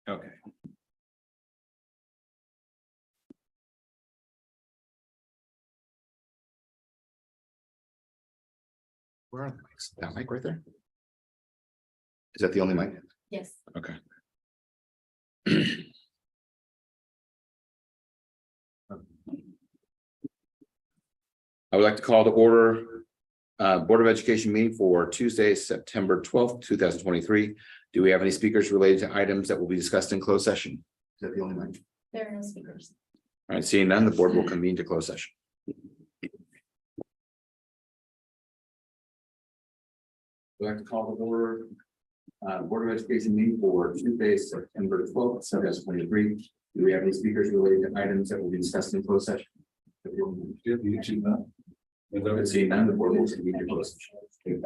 Okay. Where are the mics? That mic right there? Is that the only mic? Yes. Okay. I would like to call to order Board of Education meeting for Tuesday, September 12th, 2023. Do we have any speakers related to items that will be discussed in closed session? Is that the only mic? There are no speakers. All right, seeing none, the board will convene to closed session. I'd like to call to order Board of Education meeting for Tuesday, September 12th, 2023. Do we have any speakers related to items that will be discussed in closed session? Seeing none, the board will convene to closed session.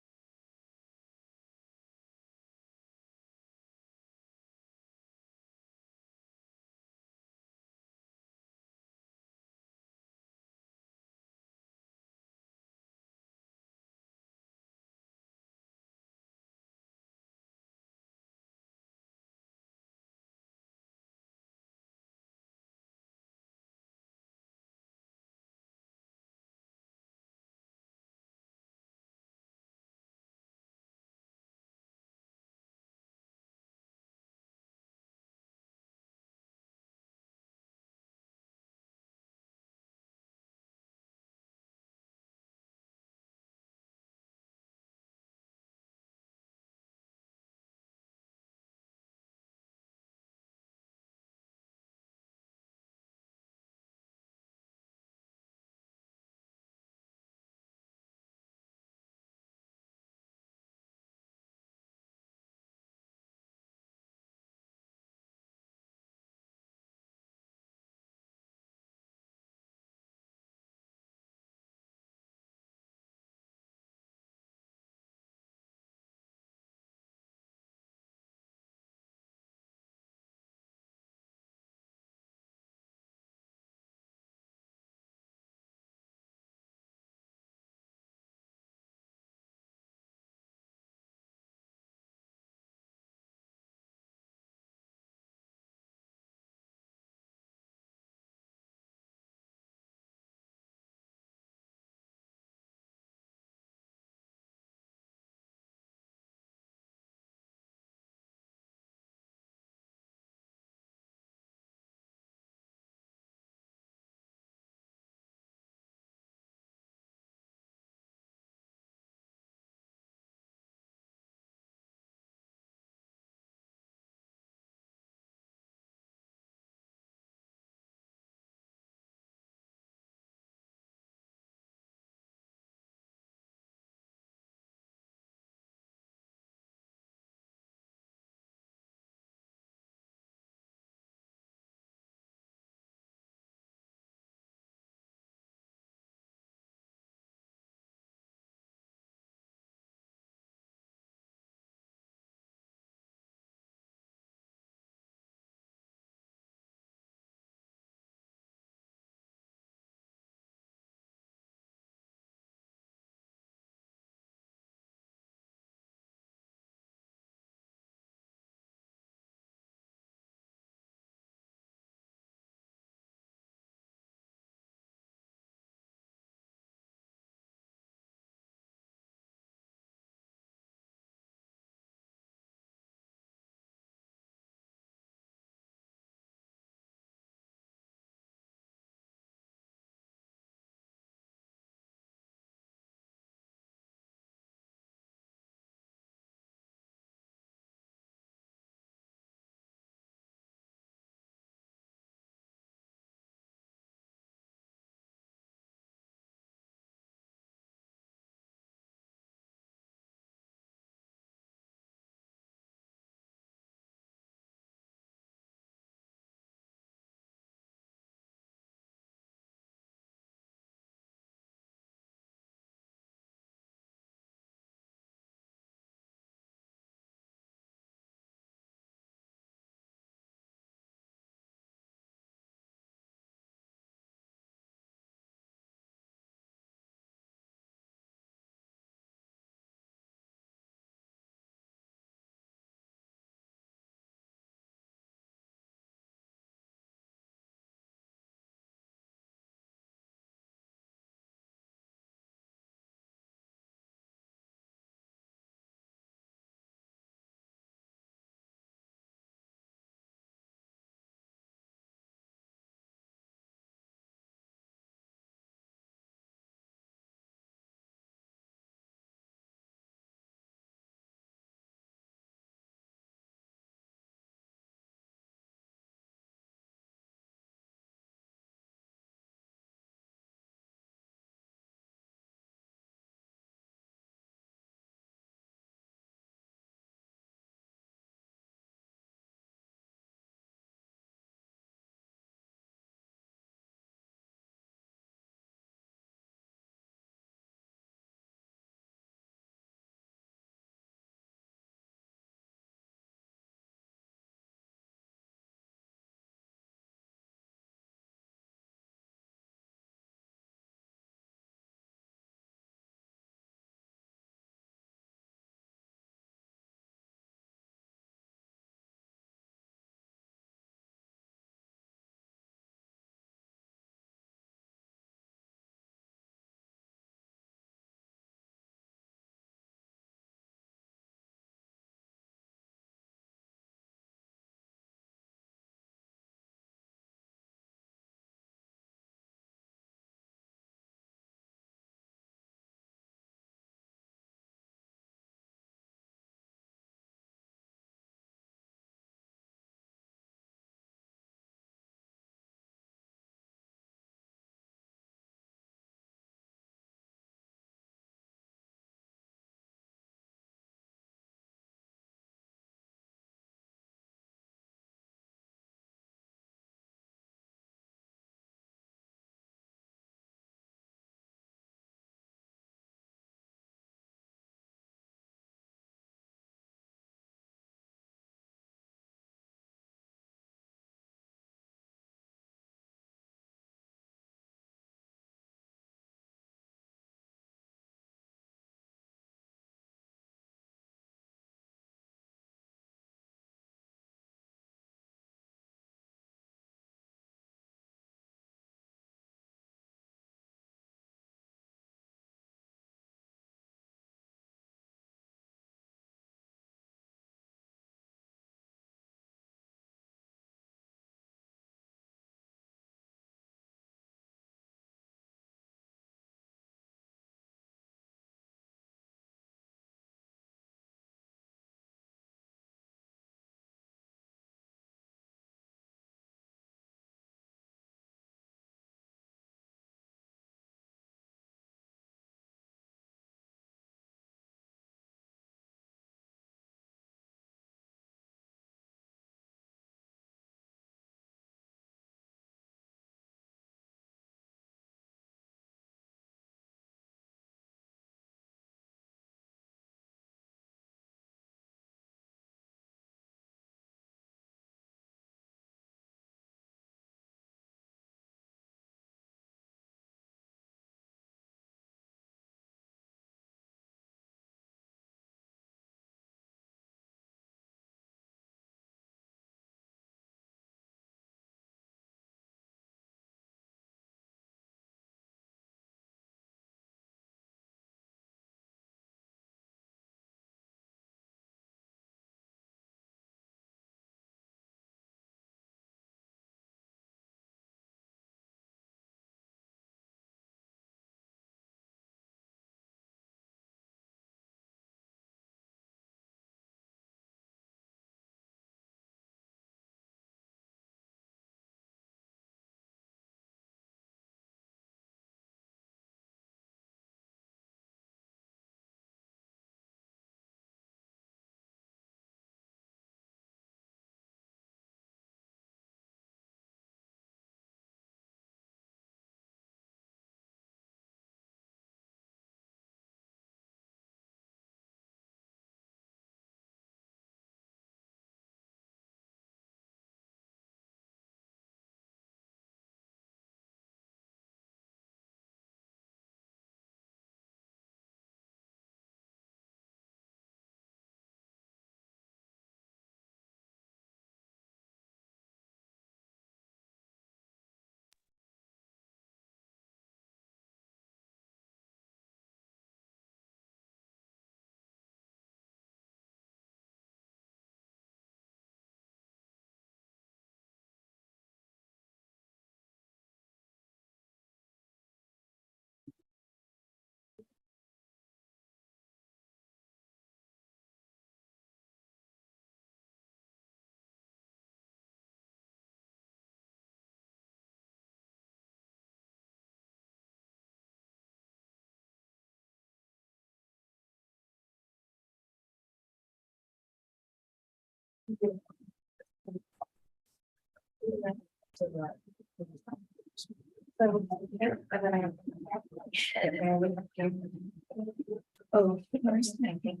Oh, first, I think.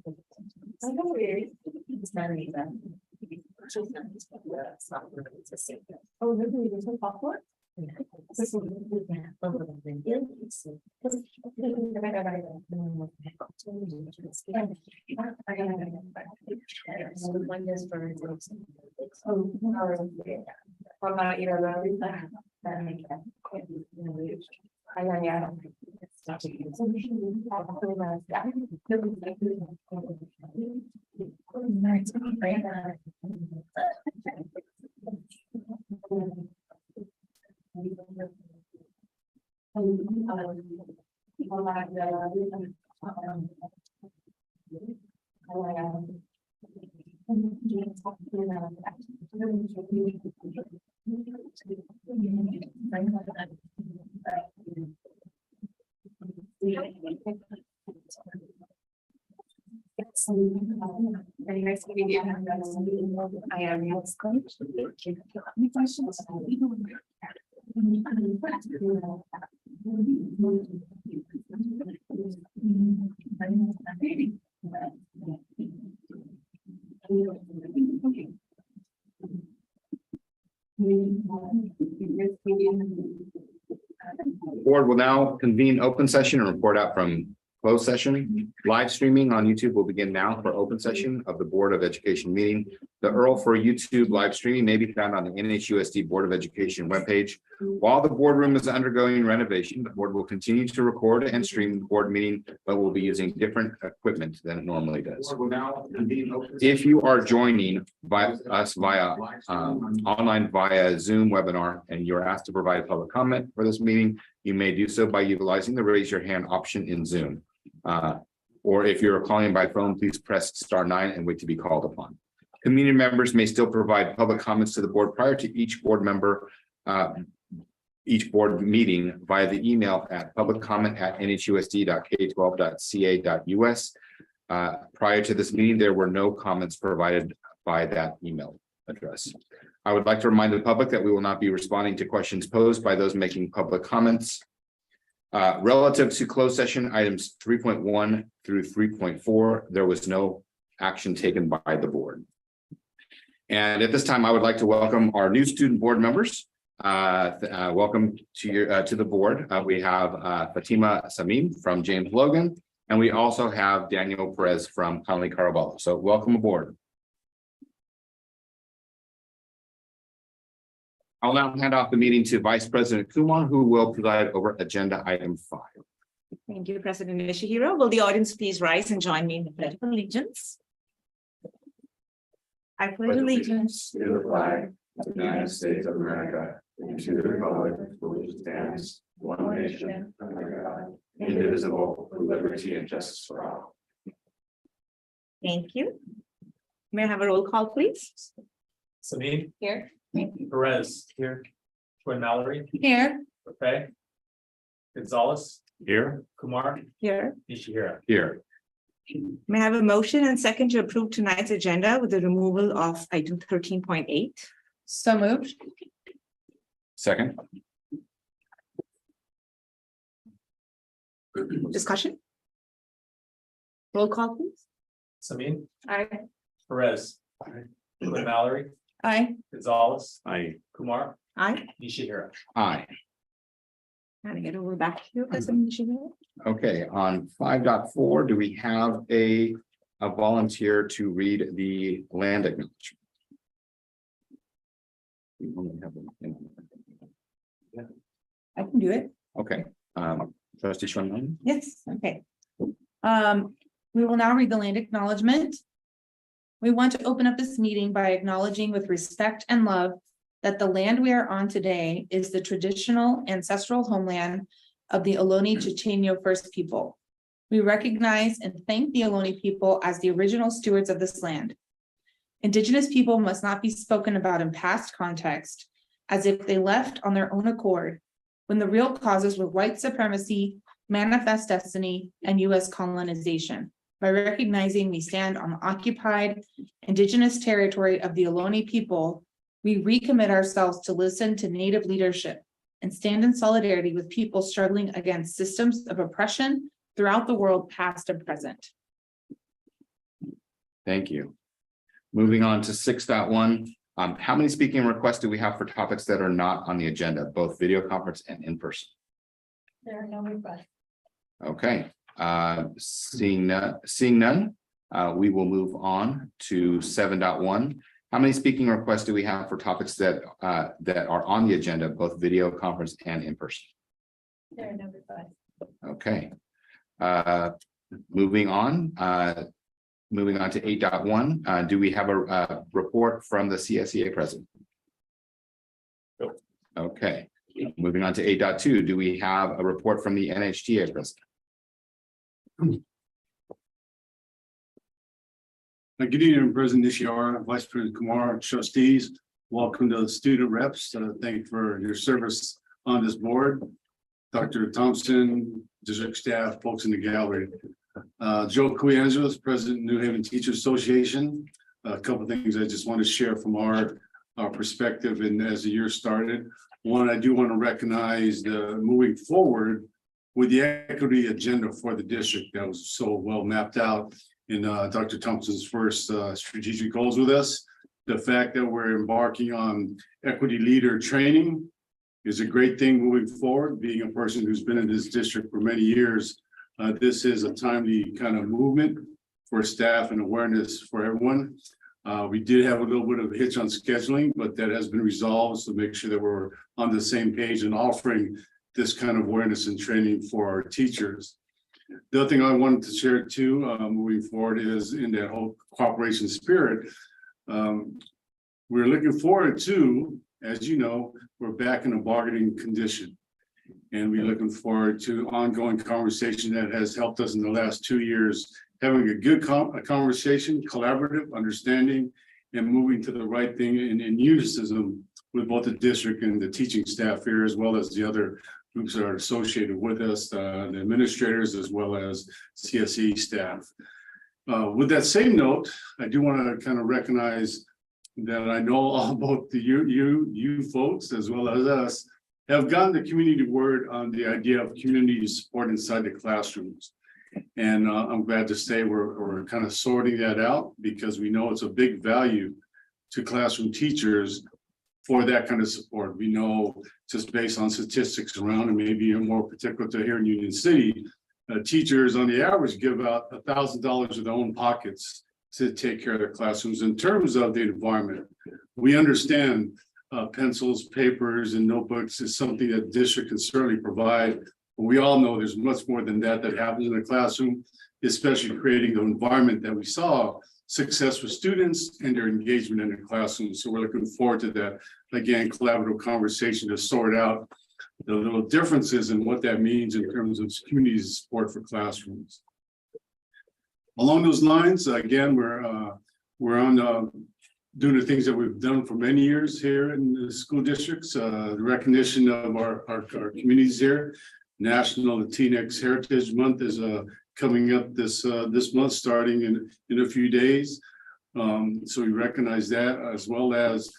It's not even. Oh, really? There's no popcorn? Very nice to meet you. I am your coach. Any questions? Board will now convene open session and report out from closed session. Live streaming on YouTube will begin now for open session of the Board of Education meeting. The URL for YouTube live streaming may be found on the NHUSD Board of Education webpage. While the boardroom is undergoing renovation, the board will continue to record and stream the board meeting, but will be using different equipment than it normally does. If you are joining us via online via Zoom webinar and you're asked to provide a public comment for this meeting, you may do so by utilizing the raise your hand option in Zoom. Or if you're calling by phone, please press *9 and wait to be called upon. Community members may still provide public comments to the board prior to each board meeting via the email at publiccomment@nhusd.k12.ca.us. Prior to this meeting, there were no comments provided by that email address. I would like to remind the public that we will not be responding to questions posed by those making public comments. Relative to closed session items 3.1 through 3.4, there was no action taken by the board. And at this time, I would like to welcome our new student board members. Welcome to the board. We have Fatima Samim from James Logan, and we also have Daniel Perez from Connolly Caraballo. So welcome aboard. I'll now hand off the meeting to Vice President Kumar, who will preside over agenda item 5. Thank you, President Nishihiro. Will the audience please rise and join me in the Pledge of Allegiance? I pledge allegiance to the flag of the United States of America and to the republic for which it stands, one nation, under God, indivisible, with liberty and justice for all. Thank you. May I have a roll call, please? Sameen, Here. Perez, here. Troy Mallory, Here. okay. Gonzalez, Here. Kumar, Here. Nishihira. Here. May I have a motion and second to approve tonight's agenda with the removal of item 13.8? So moved. Second. Discussion? Roll call, please. Sameen, Aye. Perez, Troy Mallory, Aye. Gonzalez, Aye. Kumar, Aye. Nishihira. Aye. Can I get over back to you, President Nishihiro? Okay, on 5.4, do we have a volunteer to read the land acknowledgement? We only have one. I can do it. Okay, trustee Schwann. Yes, okay. We will now read the land acknowledgement. We want to open up this meeting by acknowledging with respect and love that the land we are on today is the traditional ancestral homeland of the Ohlone Chochenyo First People. We recognize and thank the Ohlone people as the original stewards of this land. Indigenous people must not be spoken about in past context as if they left on their own accord, when the real causes were white supremacy, manifest destiny, and U.S. colonization. by recognizing we stand on the occupied indigenous territory of the Ohlone people, we recommit ourselves to listen to Native leadership and stand in solidarity with people struggling against systems of oppression throughout the world, past and present. Thank you. Moving on to 6.1. How many speaking requests do we have for topics that are not on the agenda, both video conference and in person? There are no requests. Okay, seeing none, we will move on to 7.1. How many speaking requests do we have for topics that are on the agenda, both video conference and in person? There are no requests. Okay. Moving on to 8.1. Do we have a report from the CSEA president? Nope. Okay, moving on to 8.2. Do we have a report from the NHTA president? Good evening, President Nishiyara, Vice President Kumar, trustees. Welcome to the student reps. Thank you for your service on this board. Dr. Thompson, district staff, folks in the gallery. Joe Cuyangelos, President, New Haven Teachers Association. A couple of things I just want to share from our perspective and as the year started. One, I do want to recognize the moving forward with the equity agenda for the district that was so well mapped out in Dr. Thompson's first strategic goals with us. The fact that we're embarking on equity leader training is a great thing moving forward. Being a person who's been in this district for many years, this is a timely kind of movement for staff and awareness for everyone. We did have a little bit of a hitch on scheduling, but that has been resolved. So make sure that we're on the same page and offering this kind of awareness and training for our teachers. The other thing I wanted to share too, moving forward, is in that whole cooperation spirit. We're looking forward to, as you know, we're back in a bargaining condition. And we're looking forward to ongoing conversation that has helped us in the last 2 years, having a good conversation, collaborative, understanding, and moving to the right thing in unison with both the district and the teaching staff here, as well as the other groups that are associated with us, the administrators, as well as CSE staff. With that same note, I do want to kind of recognize that I know all both the you folks, as well as us, have gotten the community word on the idea of community support inside the classrooms. And I'm glad to say we're kind of sorting that out because we know it's a big value to classroom teachers for that kind of support. We know just based on statistics around, and maybe more particular to here in Union City, teachers on the average give out $1,000 of their own pockets to take care of their classrooms. In terms of the environment, we understand pencils, papers, and notebooks is something that the district can certainly provide. But we all know there's much more than that happens in the classroom, especially creating the environment that we saw success with students and their engagement in the classroom. So we're looking forward to that, again, collaborative conversation to sort out the little differences in what that means in terms of community support for classrooms. Along those lines, again, we're on doing the things that we've done for many years here in the school districts, the recognition of our communities here. National Latinx Heritage Month is coming up this month, starting in a few days. So we recognize that, as well as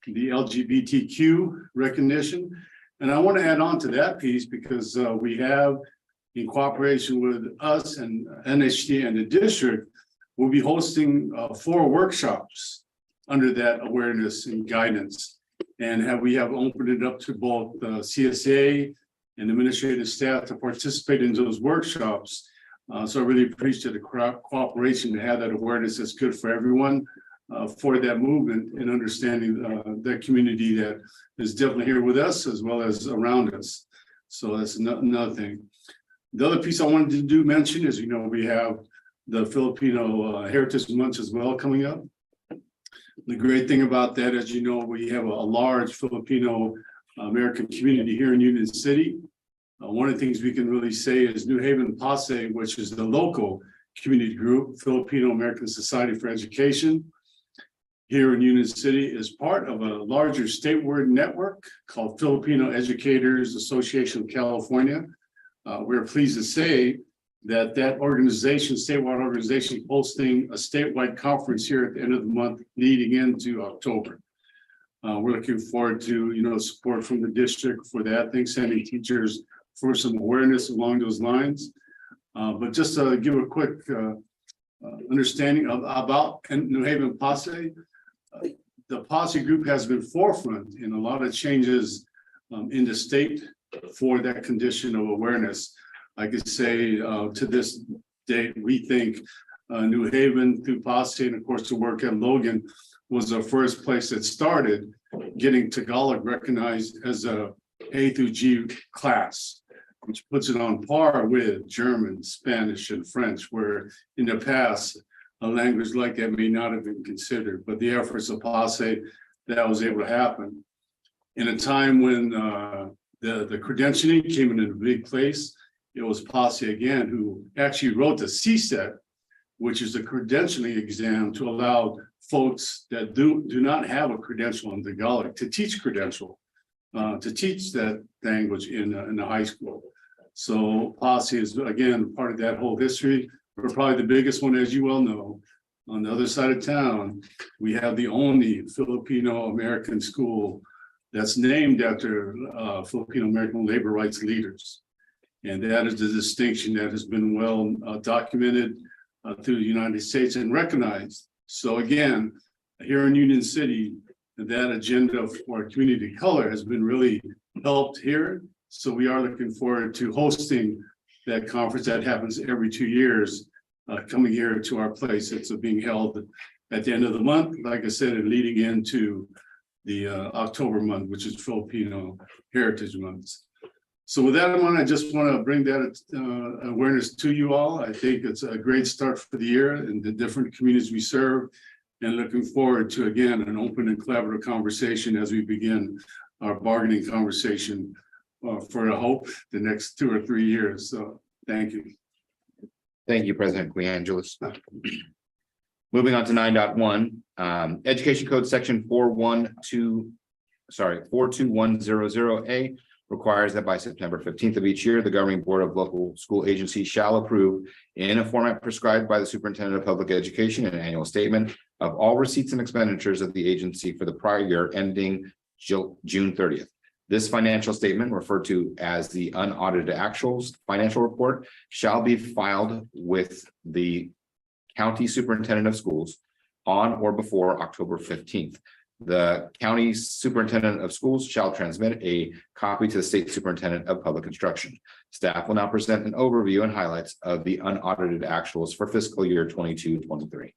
the LGBTQ recognition. And I want to add on to that piece because we have, in cooperation with us and NHT and the district, we'll be hosting 4 workshops under that awareness and guidance. And we have opened it up to both CSA and administrative staff to participate in those workshops. So I really appreciate the cooperation to have that awareness that's good for everyone for that movement and understanding that community that is definitely here with us as well as around us. So that's another thing. The other piece I wanted to mention is, we have the Filipino Heritage Month as well coming up. The great thing about that, as you know, we have a large Filipino American community here in Union City. One of the things we can really say is New Haven PASE, which is the local community group, Filipino American Society for Education, here in Union City, is part of a larger statewide network called Filipino Educators Association of California. We're pleased to say that organization, statewide organization, hosting a statewide conference here at the end of the month, leading into October. We're looking forward to, support from the district for that. I think sending teachers for some awareness along those lines. But just to give a quick understanding about New Haven Posse, the Posse group has been forefront in a lot of changes in the state for that condition of awareness. I could say to this date, we think New Haven through Posse and of course the work at Logan was the first place that started getting Tagalog recognized as a A through G class, which puts it on par with German, Spanish, and French, where in the past, a language like that may not have been considered, but the efforts of Posse, that was able to happen. In a time when the credentialing came in a big place, it was Posse again who actually wrote the CSET, which is the credentialing exam to allow folks that do not have a credential in Tagalog to teach to teach that language in the high school. So Posse is again part of that whole history. We're probably the biggest one, as you well know. On the other side of town, we have the only Filipino American school that's named after Filipino American labor rights leaders. And that is the distinction that has been well documented through the United States and recognized. So again, here in Union City, that agenda for community color has been really helped here. So we are looking forward to hosting that conference that happens every 2 years, coming here to our place. It's being held at the end of the month, like I said, and leading into the October month, which is Filipino Heritage Month. So with that in mind, I just want to bring that awareness to you all. I think it's a great start for the year and the different communities we serve, and looking forward to, again, an open and collaborative conversation as we begin our bargaining conversation for, I hope, the next 2 or 3 years. So thank you. Thank you, President Queangelis. Moving on to 9.1, Education Code Section 42100A requires that by September 15th of each year, the governing board of local school agencies shall approve in a format prescribed by the superintendent of public education an annual statement of all receipts and expenditures of the agency for the prior year ending June 30th. This financial statement, referred to as the unaudited actuals financial report, shall be filed with the county superintendent of schools on or before October 15th. The county superintendent of schools shall transmit a copy to the state superintendent of public instruction. Staff will now present an overview and highlights of the unaudited actuals for fiscal year 22-23.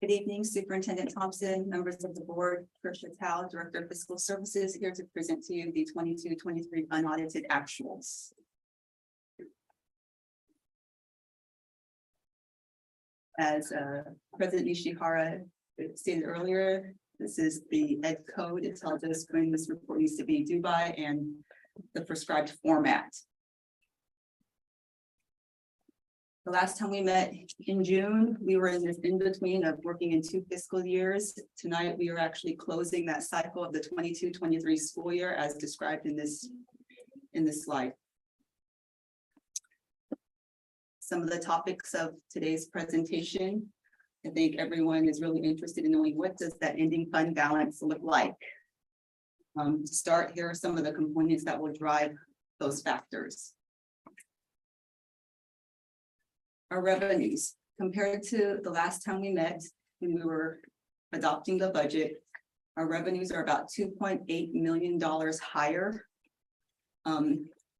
Good evening, Superintendent Thompson, members of the board, Tricia Tal, Director of Fiscal Services, here to present to you the 22-23 unaudited actuals. As President Nishihara stated earlier, this is the Ed code. It tells us when this report needs to be due by and the prescribed format. The last time we met in June, we were in this in-between of working in 2 fiscal years. Tonight, we are actually closing that cycle of the 22-23 school year as described in this slide. Some of the topics of today's presentation, I think everyone is really interested in knowing what does that ending fund balance look like. To start, here are some of the components that will drive those factors. Our revenues, compared to the last time we met when we were adopting the budget, our revenues are about $2.8 million higher.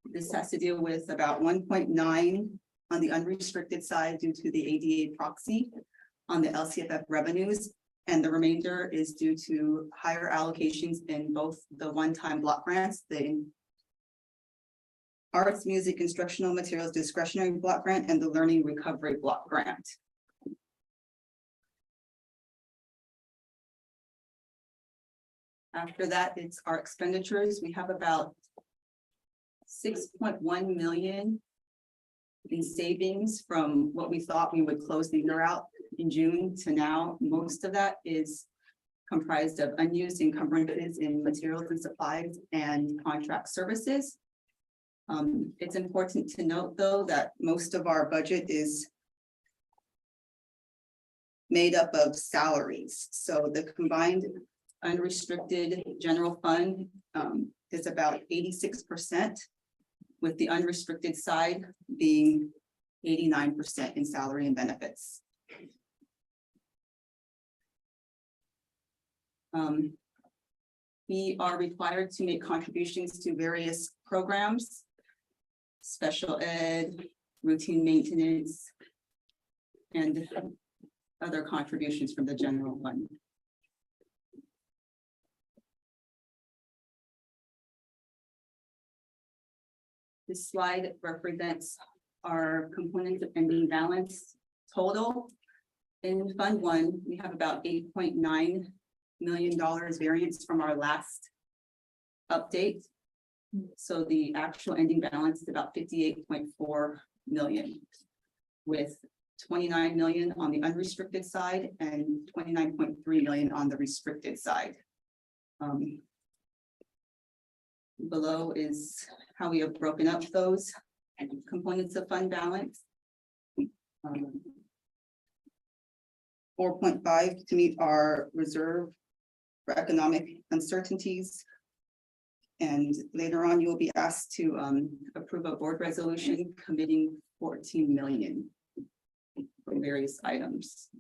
This has to deal with about 1.9 on the unrestricted side due to the ADA proxy on the LCFF revenues, and the remainder is due to higher allocations in both the one-time block grants, the Arts, Music, Instructional Materials Discretionary Block Grant, and the Learning Recovery Block Grant. After that, it's our expenditures. We have about $6.1 million the savings from what we thought we would close the year out in June to now, most of that is comprised of unused encumbrances in materials and supplies and contract services. It's important to note, though, that most of our budget is made up of salaries. So the combined unrestricted general fund is about 86%, with the unrestricted side being 89% in salary and benefits. We are required to make contributions to various programs, special ed, routine maintenance, and other contributions from the general fund. This slide represents our components of ending balance total. In Fund 1, we have about $8.9 million variance from our last update. So the actual ending balance is about 58.4 million, with 29 million on the unrestricted side and 29.3 million on the restricted side. Below is how we have broken up those components of fund balance. 4.5 to meet our reserve for economic uncertainties. And later on, you will be asked to approve a board resolution committing 14 million for various items.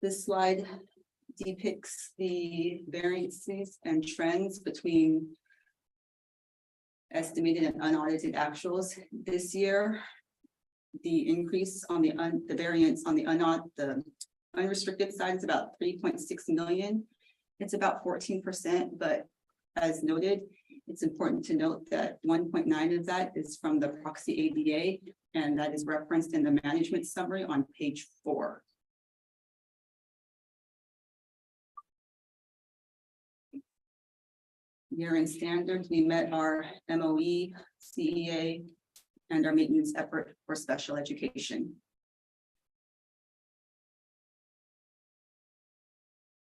This slide depicts the variances and trends between estimated and unaudited actuals this year. The increase on the variance on the unrestricted side is about 3.6 million. It's about 14%, but as noted, it's important to note that 1.9 of that is from the proxy ADA, and that is referenced in the management summary on page 4. Year-end standards, we met our MOE, CEA, and our maintenance effort for special education.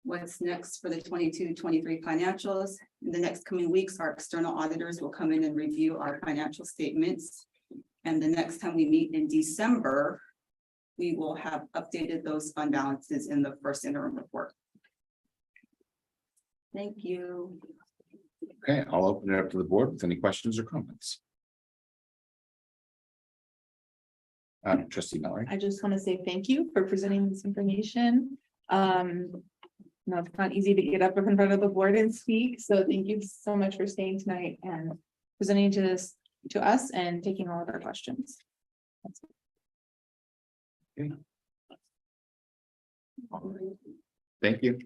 What's next for the 22-23 financials? In the next coming weeks, our external auditors will come in and review our financial statements. And the next time we meet in December, we will have updated those fund balances in the first interim report. Thank you. Okay, I'll open it up to the board with any questions or comments. Trustee Mallory. I just want to say thank you for presenting this information. No, it's not easy to get up in front of the board and speak, so thank you so much for staying tonight and presenting to us and taking all of our questions. Okay. Thank you.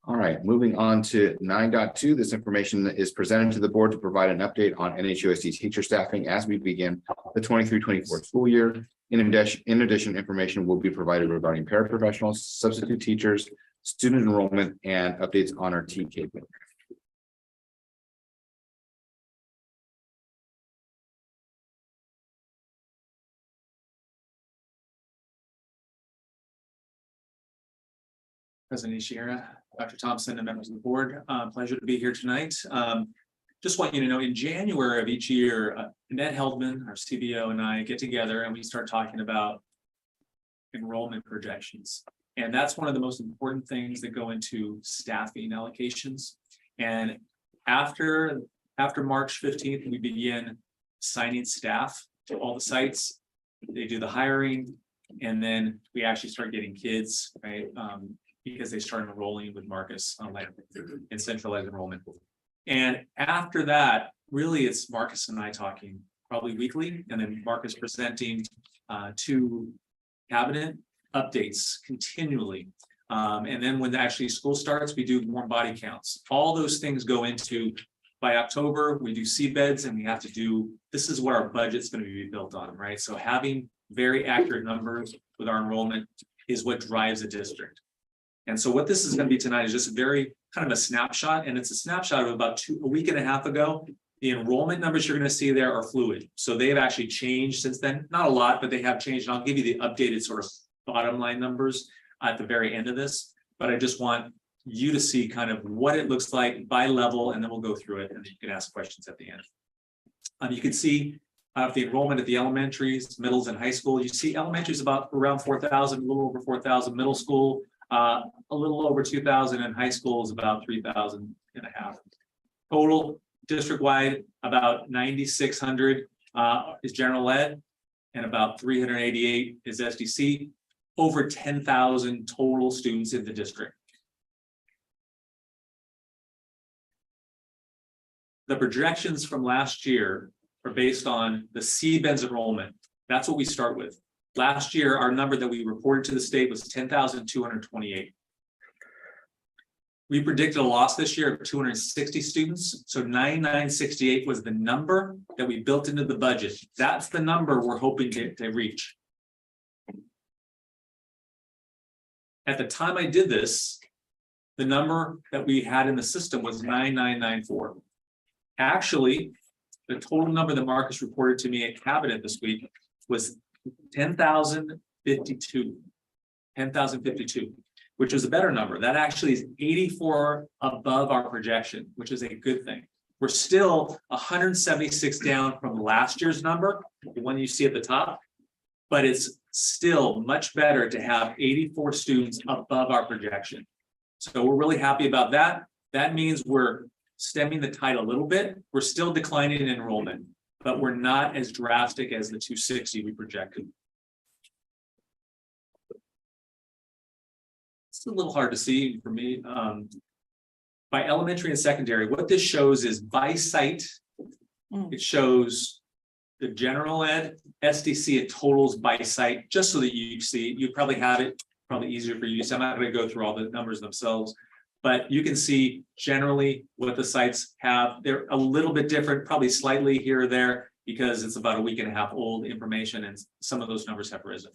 All right, moving on to 9.2. This information is presented to the board to provide an update on NHUSD teacher staffing as we begin the 23-24 school year. In addition, information will be provided regarding paraprofessionals, substitute teachers, student enrollment, and updates on our TK program. President Ishihara, Dr. Thompson, and members of the board, pleasure to be here tonight. Just want you to know, in January of each year, Annette Heldman, our CBO, and I get together and we start talking about enrollment projections. And that's one of the most important things that go into staffing allocations. And after March 15th, we begin assigning staff to all the sites. They do the hiring, and then we actually start getting kids, right? Because they start enrolling with Marcus in centralized enrollment. And after that, really it's Marcus and I talking probably weekly, and then Marcus presenting to cabinet updates continually. And then when actually school starts, we do warm body counts. All those things go into, by October, we do seedbeds, and we have to do, this is what our budget's going to be built on, right? So having very accurate numbers with our enrollment is what drives a district. And so what this is going to be tonight is just a very kind of a snapshot, and it's a snapshot of about a week and a half ago. The enrollment numbers you're going to see there are fluid. So they've actually changed since then. Not a lot, but they have changed. And I'll give you the updated sort of bottom line numbers at the very end of this. But I just want you to see kind of what it looks like by level, and then we'll go through it, and then you can ask questions at the end. You can see the enrollment at the elementaries, middles, and high school. You see elementaries about around 4,000, a little over 4,000, middle school, a little over 2,000, and high school is about 3,000 and a half. Total district-wide, about 9,600 is general ed, and about 388 is SDC. Over 10,000 total students in the district. The projections from last year are based on the CBENS enrollment. That's what we start with. Last year, our number that we reported to the state was 10,228. We predicted a loss this year of 260 students. So 9,968 was the number that we built into the budget. That's the number we're hoping to reach. At the time I did this, the number that we had in the system was 9,994. Actually, the total number that Marcus reported to me at cabinet this week was 10,052. 10,052, which was a better number. That actually is 84 above our projection, which is a good thing. We're still 176 down from last year's number, the one you see at the top, but it's still much better to have 84 students above our projection. So we're really happy about that. That means we're stemming the tide a little bit. We're still declining in enrollment, but we're not as drastic as the 260 we projected. It's a little hard to see for me. By elementary and secondary, what this shows is by site. It shows the general ed, SDC, and totals by site, just so that you see, you probably have it, probably easier for you. So I'm not going to go through all the numbers themselves, but you can see generally what the sites have. They're a little bit different, probably slightly here or there, because it's about a week and a half old information, and some of those numbers have risen.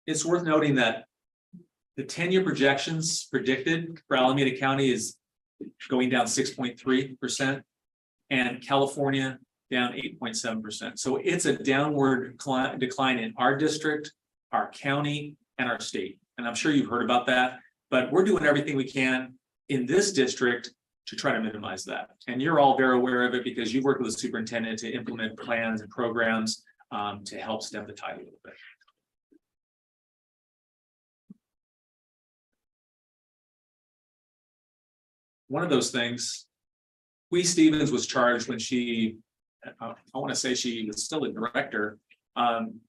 It's worth noting that the 10-year projections predicted for Alameda County is going down 6.3%, and California down 8.7%. So it's a downward decline in our district, our county, and our state. And I'm sure you've heard about that, but we're doing everything we can in this district to try to minimize that. And you're all very aware of it because you've worked with the superintendent to implement plans and programs to help stem the tide a little bit. One of those things, Hui Stevens was charged when she, I want to say she was still a director,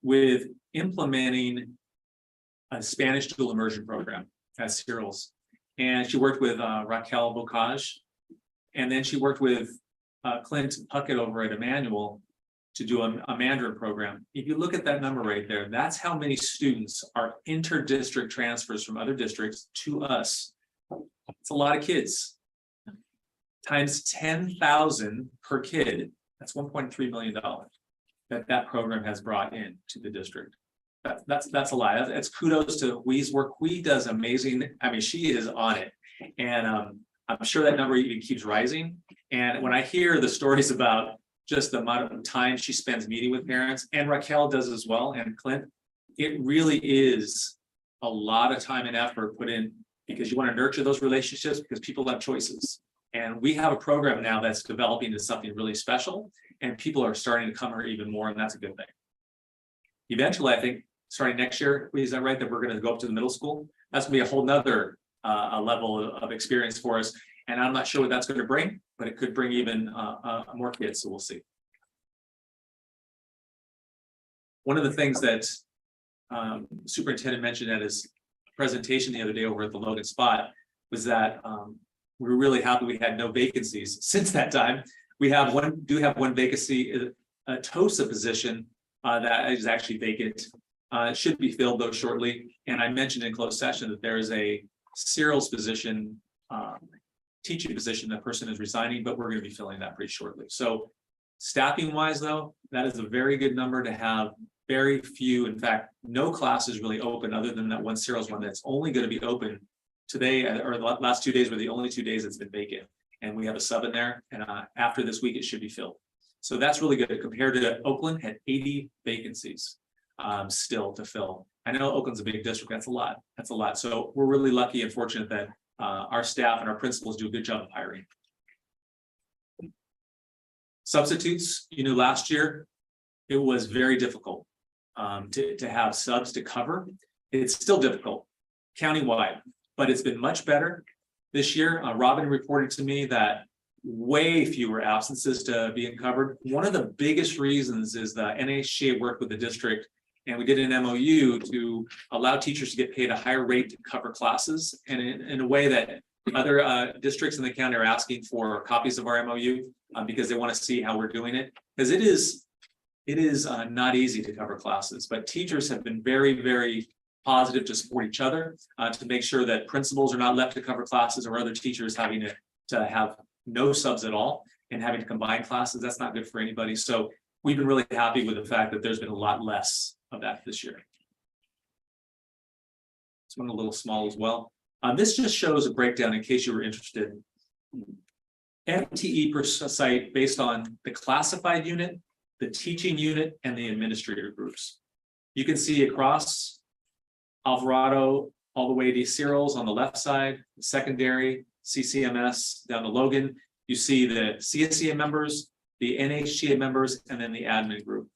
with implementing a Spanish dual immersion program at Cyrils. And she worked with Raquel Bocage, and then she worked with Clint Puckett over at Emmanuel to do a Mandarin program. If you look at that number right there, that's how many students are inter-district transfers from other districts to us. It's a lot of kids. Times 10,000 per kid, that's $1.3 million that program has brought in to the district. That's a lot. That's kudos to Hui's work. Hui does amazing. I mean, she is on it, and I'm sure that number even keeps rising. And when I hear the stories about just the amount of time she spends meeting with parents, and Raquel does as well, and Clint, it really is a lot of time and effort put in, because you want to nurture those relationships because people have choices. And we have a program now that's developing into something really special, and people are starting to come here even more, and that's a good thing. Eventually, I think starting next year, is that right, that we're going to go up to the middle school? That's going to be a whole nother level of experience for us. And I'm not sure what that's going to bring, but it could bring even more kids, so we'll see. One of the things that the superintendent mentioned at his presentation the other day over at the Logan Spot was that we were really happy we had no vacancies since that time. We have do have one vacancy, a TOSA position that is actually vacant. It should be filled though shortly. And I mentioned in closed session that there is a Cyrils position, teaching position. That person is resigning, but we're going to be filling that pretty shortly. So Staffing wise, though, that is a very good number to have. Very few, in fact, no classes really open other than that one Cyril's one that's only going to be open today, or the last 2 days were the only 2 days it's been vacant. And we have a sub in there, and after this week, it should be filled. So that's really good compared to Oakland had 80 vacancies still to fill. I know Oakland's a big district. That's a lot. That's a lot. So we're really lucky and fortunate that our staff and our principals do a good job of hiring. Substitutes, last year, it was very difficult to have subs to cover. It's still difficult countywide, but it's been much better this year. Robin reported to me that way fewer absences to being covered. One of the biggest reasons is the NHGA worked with the district, and we did an MOU to allow teachers to get paid a higher rate to cover classes, and in a way that other districts in the county are asking for copies of our MOU because they want to see how we're doing it, because it is not easy to cover classes, but teachers have been very, very positive to support each other, to make sure that principals are not left to cover classes or other teachers having to have no subs at all and having to combine classes. That's not good for anybody. So we've been really happy with the fact that there's been a lot less of that this year. This one a little small as well. This just shows a breakdown in case you were interested. FTE per site based on the classified unit, the teaching unit, and the administrator groups. You can see across Alvarado all the way to Cyril's on the left side, secondary, CCMS down to Logan. You see the CSEA members, the NHGA members, and then the admin group.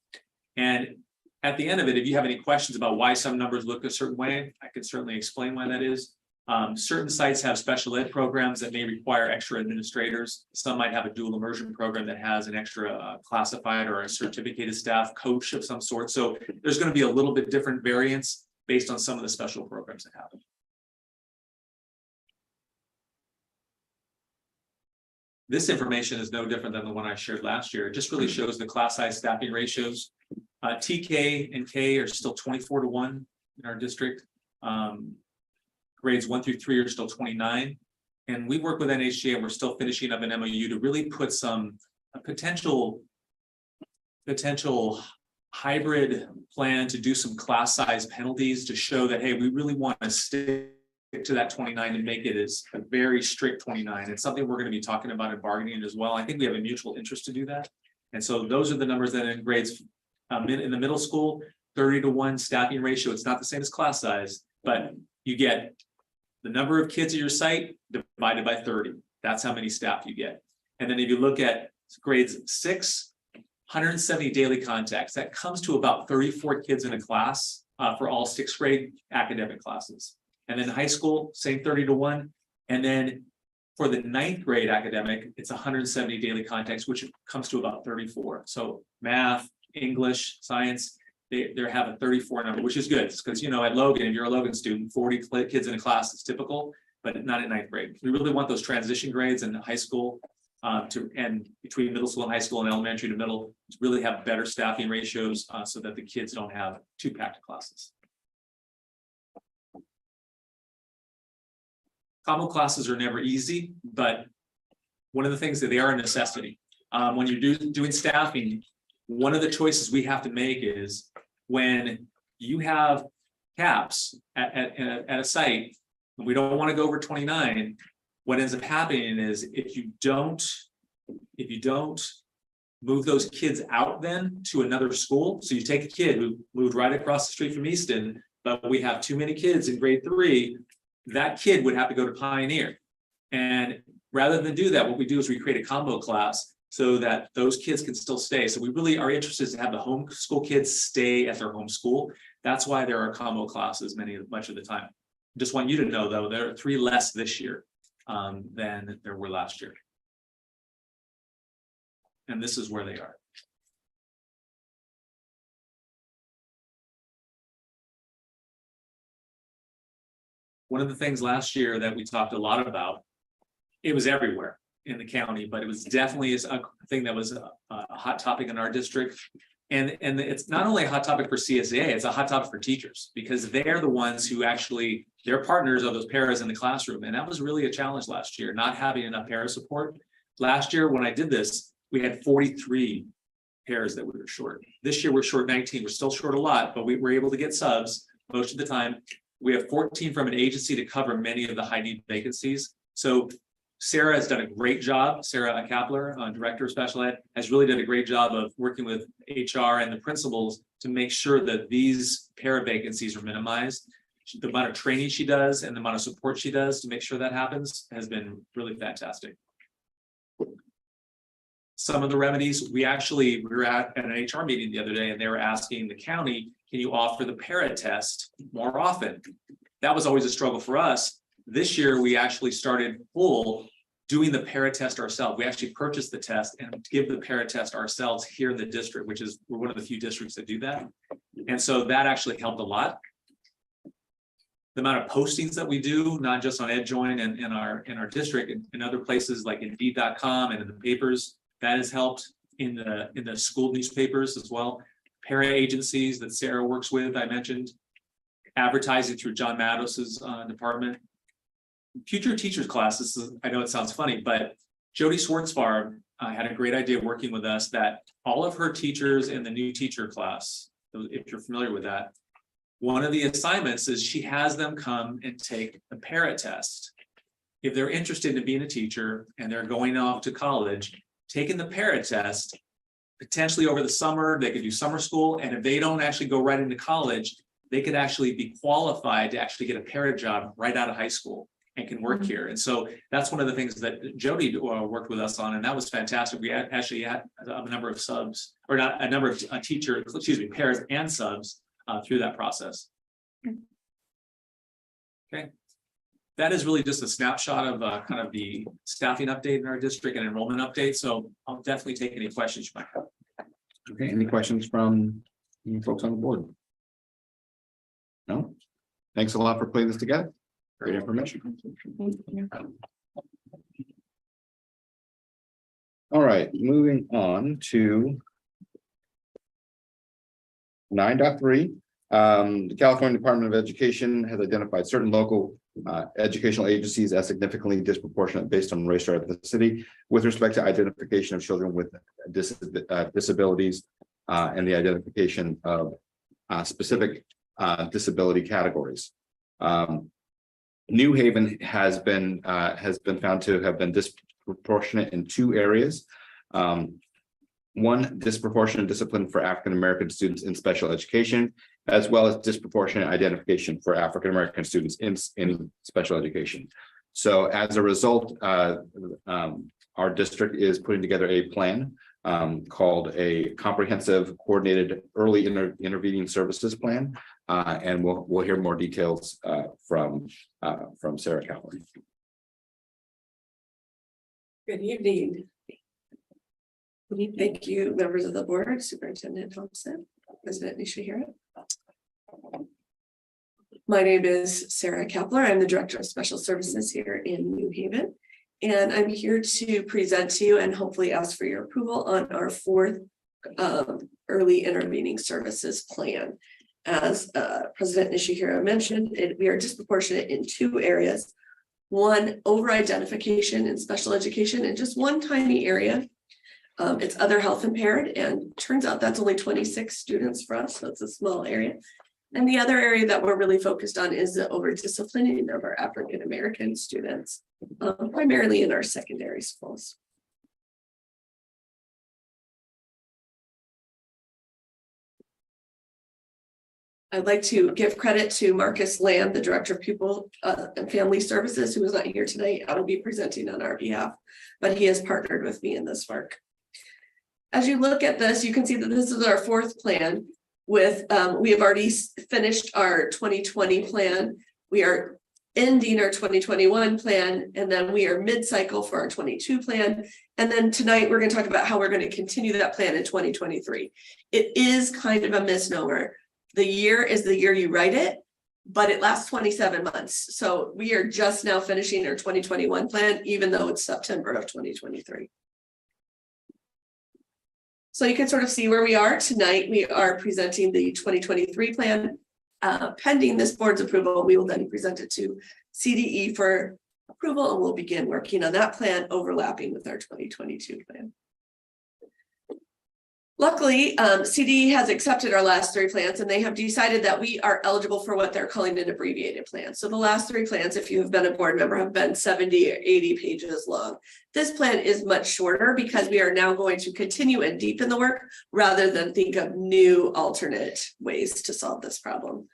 And at the end of it, if you have any questions about why some numbers look a certain way, I can certainly explain why that is. Certain sites have special ed programs that may require extra administrators. Some might have a dual immersion program that has an extra classified or a certificated staff coach of some sort. So there's going to be a little bit different variance based on some of the special programs that happen. This information is no different than the one I shared last year. It just really shows the class size staffing ratios. TK and K are still 24-1 in our district. Grades 1 through 3 are still 29. And we work with NHGA, and we're still finishing up an MOU to really put some potential hybrid plan to do some class size penalties to show that, hey, we really want to stick to that 29 and make it as a very strict 29. It's something we're going to be talking about in bargaining as well. I think we have a mutual interest to do that. And so those are the numbers that in grades in the middle school, 30-1 staffing ratio. It's not the same as class size, but you get the number of kids at your site divided by 30. That's how many staff you get. And then if you look at grades 6, 170 daily contacts, that comes to about 34 kids in a class for all 6th grade academic classes. And then high school, same 30-1. And then for the 9th grade academic, it's 170 daily contacts, which comes to about 34. So math, English, science, they have a 34 number, which is good because, at Logan, if you're a Logan student, 40 kids in a class is typical, but not at 9th grade. We really want those transition grades in high school and between middle school and high school and elementary to middle to really have better staffing ratios so that the kids don't have too packed classes. Combo classes are never easy, but one of the things that they are a necessity. When you're doing staffing, one of the choices we have to make is when you have caps at a site, and we don't want to go over 29, what ends up happening is if you don't move those kids out then to another school, so you take a kid who moved right across the street from Easton, but we have too many kids in grade 3, that kid would have to go to Pioneer. And rather than do that, what we do is we create a combo class so that those kids can still stay. So we really are interested to have the homeschool kids stay at their home school. That's why there are combo classes much of the time. Just want you to know, though, there are 3 less this year than there were last year. And this is where they are. One of the things last year that we talked a lot about, it was everywhere in the county, but it was definitely a thing that was a hot topic in our district. And it's not only a hot topic for CSEA, it's a hot topic for teachers because they're the ones who actually, they're partners of those paras in the classroom. And that was really a challenge last year, not having enough para support. Last year, when I did this, we had 43 pairs that we were short. This year, we're short 19. We're still short a lot, but we were able to get subs most of the time. We have 14 from an agency to cover many of the high need vacancies. So Sarah has done a great job. Sarah Kapler, Director of Special Ed, has really done a great job of working with HR and the principals to make sure that these para vacancies are minimized. The amount of training she does and the amount of support she does to make sure that happens has been really fantastic. Some of the remedies, we were at an HR meeting the other day and they were asking the county, can you offer the para test more often? That was always a struggle for us. This year, we actually started doing the para test ourselves. We actually purchased the test and give the para test ourselves here in the district, which is we're one of the few districts that do that. And so that actually helped a lot. The amount of postings that we do, not just on EdJoin and in our district, in other places like Indeed.com and in the papers, that has helped in the school newspapers as well. Para agencies that Sarah works with, I mentioned, advertising through John Maddos's department. Future teachers classes, I know it sounds funny, but Jody Schwartzfarb had a great idea working with us that all of her teachers in the new teacher class, if you're familiar with that, one of the assignments is she has them come and take the para test. If they're interested in being a teacher and they're going off to college, taking the para test, potentially over the summer, they could do summer school. And if they don't actually go right into college, they could actually be qualified to actually get a para job right out of high school and can work here. And so that's one of the things that Jody worked with us on, and that was fantastic. We actually had a number of subs, or not a number of pairs and subs through that process. Okay. That is really just a snapshot of kind of the staffing update in our district and enrollment update. So I'll definitely take any questions you might have. Okay, any questions from you folks on the board? No? Thanks a lot for putting this together. Great information. All right, moving on to 9.3. The California Department of Education has identified certain local educational agencies as significantly disproportionate based on race or ethnicity with respect to identification of children with disabilities and the identification of specific disability categories. New Haven has been found to have been disproportionate in two areas. One, disproportionate discipline for African American students in special education, as well as disproportionate identification for African American students in special education. So as a result, our district is putting together a plan called a comprehensive coordinated early intervening services plan. And we'll hear more details from Sarah Kapler. Good evening. Thank you, members of the board, Superintendent Thompson, President Nishihira. My name is Sarah Kapler. I'm the Director of Special Services here in New Haven. And I'm here to present to you and hopefully ask for your approval on our fourth early intervening services plan. As President Nishihira mentioned, we are disproportionate in two areas. One, over-identification in special education in just one tiny area. It's other health impaired, and turns out that's only 26 students for us, so it's a small area. And the other area that we're really focused on is the over-disciplining of our African American students, primarily in our secondary schools. I'd like to give credit to Marcus Lamb, the Director of Pupil and Family Services, who is not here tonight. I will be presenting on our behalf, but he has partnered with me in this work. As you look at this, you can see that this is our fourth plan. With we have already finished our 2020 plan. We are ending our 2021 plan, and then we are mid-cycle for our 22 plan. And then tonight we're going to talk about how we're going to continue that plan in 2023. It is kind of a misnomer. The year is the year you write it, but it lasts 27 months. So we are just now finishing our 2021 plan, even though it's September of 2023. So you can sort of see where we are tonight. We are presenting the 2023 plan. Pending this board's approval, we will then present it to CDE for approval, and we'll begin working on that plan overlapping with our 2022 plan. Luckily, CD has accepted our last 3 plans and they have decided that we are eligible for what they're calling an abbreviated plan. So the last 3 plans, if you have been a board member, have been 70 or 80 pages long. This plan is much shorter because we are now going to continue and deepen the work rather than think of new alternate ways to solve this problem.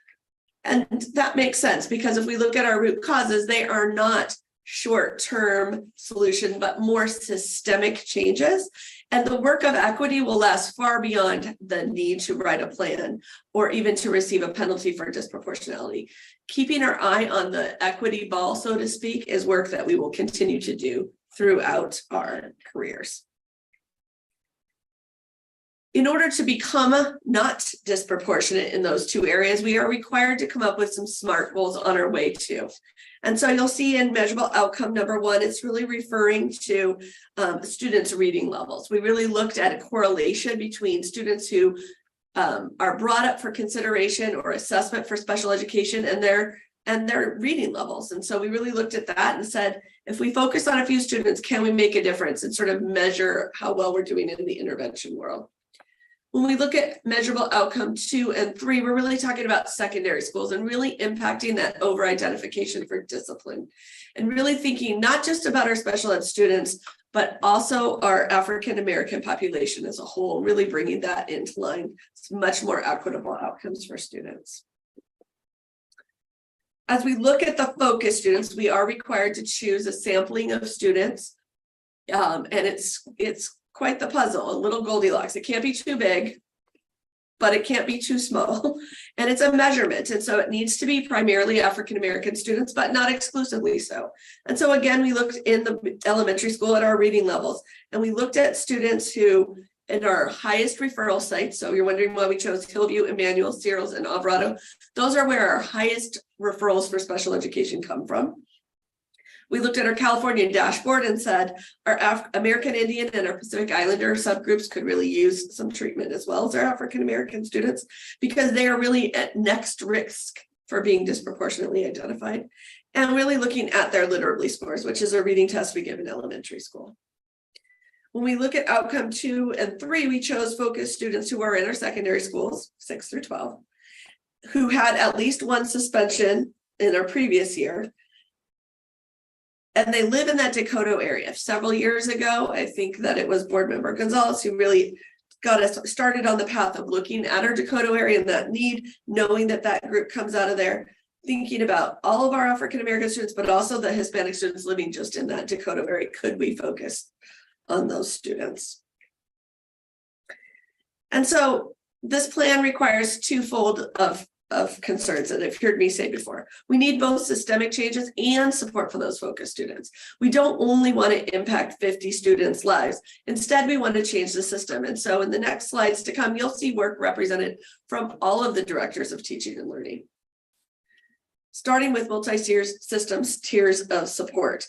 And that makes sense because if we look at our root causes, they are not short-term solution, but more systemic changes. And the work of equity will last far beyond the need to write a plan or even to receive a penalty for disproportionality. Keeping our eye on the equity ball, so to speak, is work that we will continue to do throughout our careers. In order to become not disproportionate in those 2 areas, we are required to come up with some SMART goals on our way to. And so you'll see in measurable outcome number 1, it's really referring to students' reading levels. We really looked at a correlation between students who are brought up for consideration or assessment for special education and their reading levels. And so we really looked at that and said, if we focus on a few students, can we make a difference and sort of measure how well we're doing in the intervention world? When we look at measurable outcome 2 and 3, we're really talking about secondary schools and really impacting that over-identification for discipline and really thinking not just about our special ed students, but also our African-American population as a whole, really bringing that into line. It's much more equitable outcomes for students. As we look at the focus students, we are required to choose a sampling of students. And it's quite the puzzle, a little Goldilocks. It can't be too big, but it can't be too small. And it's a measurement. And so it needs to be primarily African-American students, but not exclusively so. And so again, we looked in the elementary school at our reading levels, and we looked at students who in our highest referral sites. So you're wondering why we chose Hillview, Emmanuel, Searles, and Alvarado. Those are where our highest referrals for special education come from. We looked at our California dashboard and said our American Indian and our Pacific Islander subgroups could really use some treatment as well as our African-American students because they are really at next risk for being disproportionately identified. And really looking at their literally scores, which is a reading test we give in elementary school. When we look at outcome 2 and 3, we chose focus students who are in our secondary schools, 6 through 12, who had at least 1 suspension in our previous year. And they live in that Dakota area. Several years ago, I think that it was board member Gonzalez who really got us started on the path of looking at our Dakota area and that need, knowing that that group comes out of there, thinking about all of our African-American students, but also the Hispanic students living just in that Dakota area. Could we focus on those students? And so this plan requires twofold of concerns that I've heard me say before. We need both systemic changes and support for those focus students. We don't only want to impact 50 students' lives. Instead, we want to change the system. And so in the next slides to come, you'll see work represented from all of the directors of teaching and learning. Starting with multi-systems tiers of support.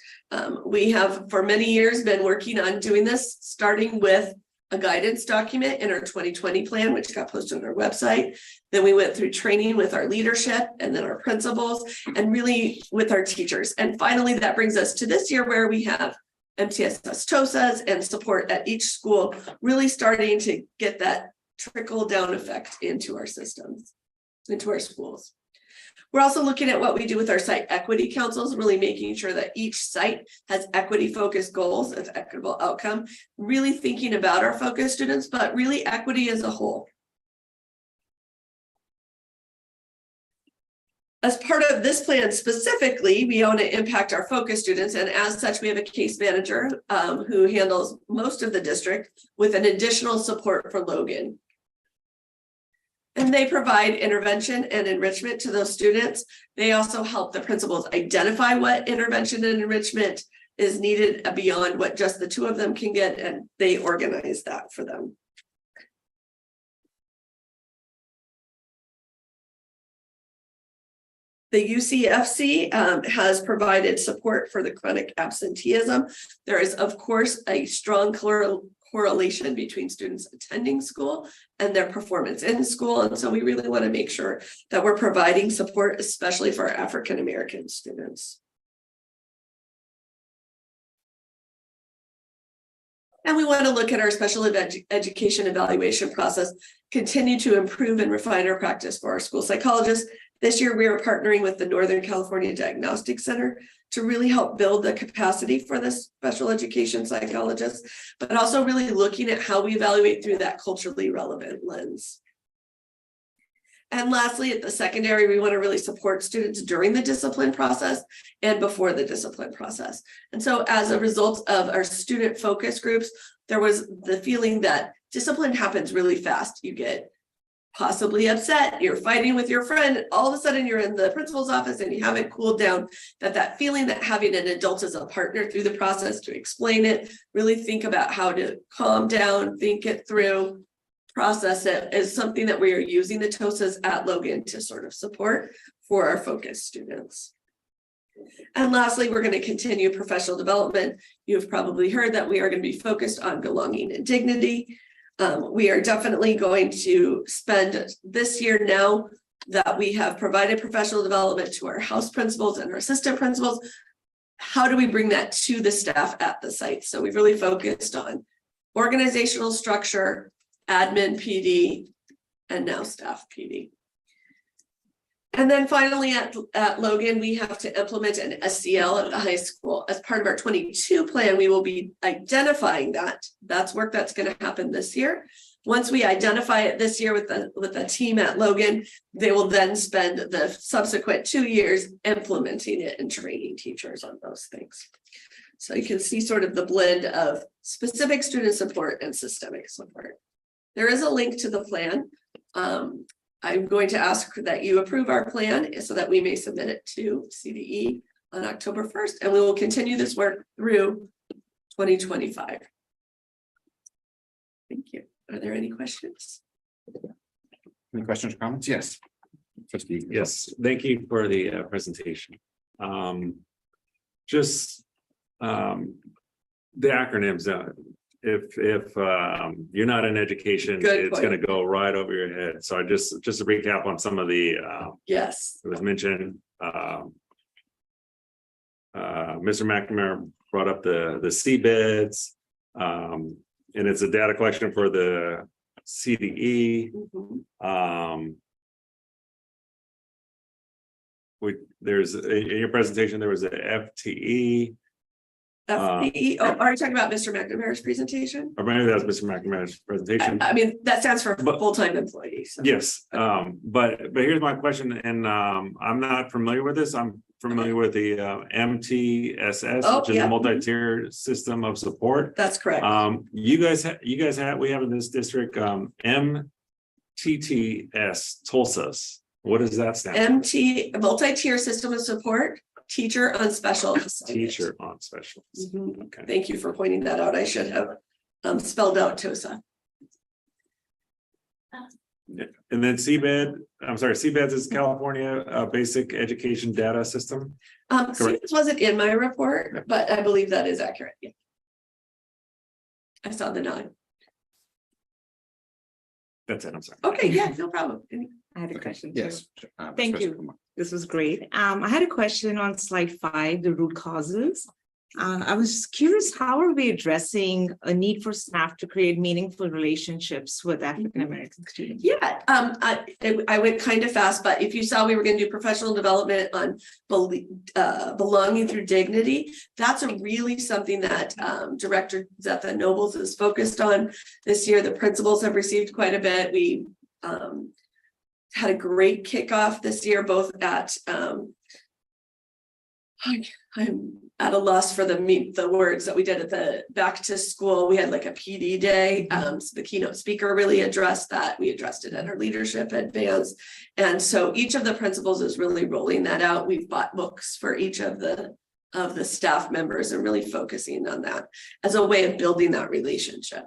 We have for many years been working on doing this, starting with a guidance document in our 2020 plan, which got posted on our website. Then we went through training with our leadership and then our principals and really with our teachers. And finally, that brings us to this year where we have MTSS TOSAs and support at each school, really starting to get that trickle down effect into our systems, into our schools. We're also looking at what we do with our site equity councils, really making sure that each site has equity focused goals of equitable outcome, really thinking about our focus students, but really equity as a whole. As part of this plan specifically, we want to impact our focus students, and as such, we have a case manager who handles most of the district with an additional support for Logan. And they provide intervention and enrichment to those students. They also help the principals identify what intervention and enrichment is needed beyond what just the 2 of them can get, and they organize that for them. The UCFC has provided support for the chronic absenteeism. There is, of course, a strong correlation between students attending school and their performance in school. And so we really want to make sure that we're providing support, especially for our African-American students. And we want to look at our special education evaluation process, continue to improve and refine our practice for our school psychologists. This year, we are partnering with the Northern California Diagnostic Center to really help build the capacity for the special education psychologists, but also really looking at how we evaluate through that culturally relevant lens. And lastly, at the secondary, we want to really support students during the discipline process and before the discipline process. And so as a result of our student focus groups, there was the feeling that discipline happens really fast. You get possibly upset, you're fighting with your friend, all of a sudden you're in the principal's office and you haven't cooled down. That feeling that having an adult as a partner through the process to explain it, really think about how to calm down, think it through, process it, is something that we are using the TOSAs at Logan to sort of support for our focus students. And lastly, we're going to continue professional development. You've probably heard that we are going to be focused on belonging and dignity. We are definitely going to spend this year, now that we have provided professional development to our house principals and our assistant principals, how do we bring that to the staff at the site? So we've really focused on organizational structure, admin PD, and now staff PD. And then finally at Logan, we have to implement an SEL at the high school. As part of our 22 plan, we will be identifying that. That's work that's going to happen this year. Once we identify it this year with the team at Logan, they will then spend the subsequent 2 years implementing it and training teachers on those things. So you can see sort of the blend of specific student support and systemic support. There is a link to the plan. I'm going to ask that you approve our plan so that we may submit it to CDE on October 1st, and we will continue this work through 2025. Thank you. Are there any questions? Any questions or comments? Yes. Trustee. Yes, thank you for the presentation. Just the acronyms. If you're not in education, Good it's point. going to go right over your head. So I just to recap on some of the Yes. it was mentioned. Mr. McNamara brought up the seabeds, and it's a data collection for the CDE. Mhm. There's in your presentation there was a FTE. FTE. Oh, are you talking about Mr. McNamara's presentation? Or maybe that was Mr. McNamara's presentation. I mean, that stands for But- full-time employees. So. Yes, but here's my question, and I'm not familiar with this. I'm familiar with the MTSS, Oh, which is yeah. a multi-tier system of support. That's correct. You guys have we have in this district MTTS TOLSAS. What does that stand for? MT, multi-tier system of support, teacher on special assignment. Teacher on special. Mhm. Okay. Thank you for pointing that out. I should have spelled out TOSA. And then CBEDS is California Basic Education Data System. This wasn't in my report, but I believe that is accurate. Yeah. I saw the nod. That's it. I'm sorry. Okay, yeah, no problem. I had a Okay, question. too. yes. Thank Trustee you. Kumar. This was great. I had a question on slide 5, the root causes. I was curious, how are we addressing a need for staff to create meaningful relationships with African American students? Yeah, I went kind of fast, but if you saw, we were going to do professional development on belonging through dignity. That's really something that Director Zetha Nobles is focused on this year. The principals have received quite a bit. We had a great kickoff this year, both at I'm at a loss for the words that we did at the back to school. We had like a PD day. So the keynote speaker really addressed that. We addressed it at our leadership advance. And so each of the principals is really rolling that out. We've bought books for each of the staff members and really focusing on that as a way of building that relationship.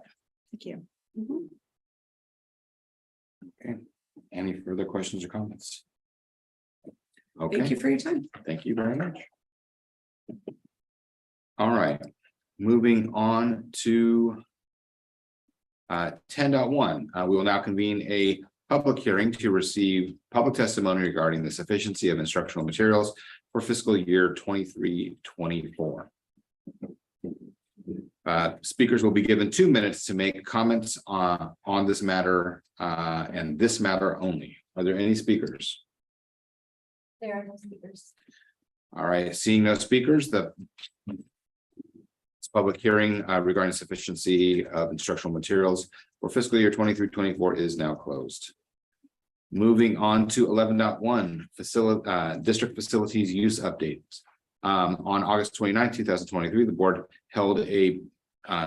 Thank you. Mhm. Okay. Any further questions or comments? Thank Okay, you for your time. thank you very much. All right, moving on to 10.1, we will now convene a public hearing to receive public testimony regarding the sufficiency of instructional materials for fiscal year 23-24. Speakers will be given 2 minutes to make comments on this matter and this matter only. Are there any speakers? There are no speakers. All right, seeing no speakers, the public hearing regarding sufficiency of instructional materials for fiscal year 23-24 is now closed. Moving on to 11.1 facility district facilities use updates. On August 29, 2023, the board held a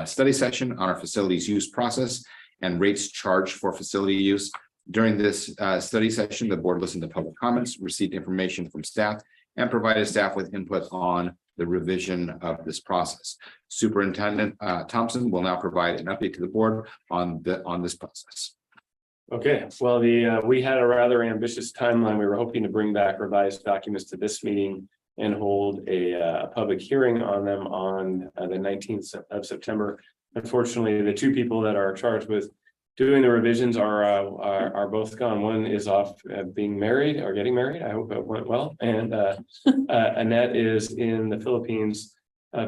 study session on our facilities use process and rates charged for facility use. During this study session, the board listened to public comments, received information from staff, and provided staff with input on the revision of this process. Superintendent Thompson will now provide an update to the board on this process. Okay, well, we had a rather ambitious timeline. We were hoping to bring back revised documents to this meeting and hold a public hearing on them on the 19th of September. Unfortunately, the two people that are charged with doing the revisions are both gone. One is off being married or getting married. I hope it went well. And Annette is in the Philippines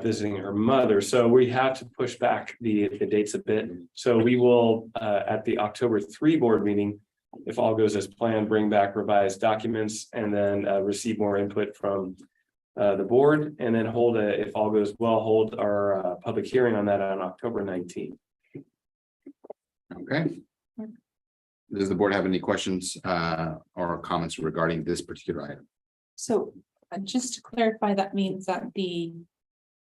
visiting her mother. So we have to push back the dates a bit. So we will at the October 3 board meeting, if all goes as planned, bring back revised documents and then receive more input from the board, and then if all goes well, hold our public hearing on that on October 19th. Okay. Does the board have any questions or comments regarding this particular item? So just to clarify, that means that the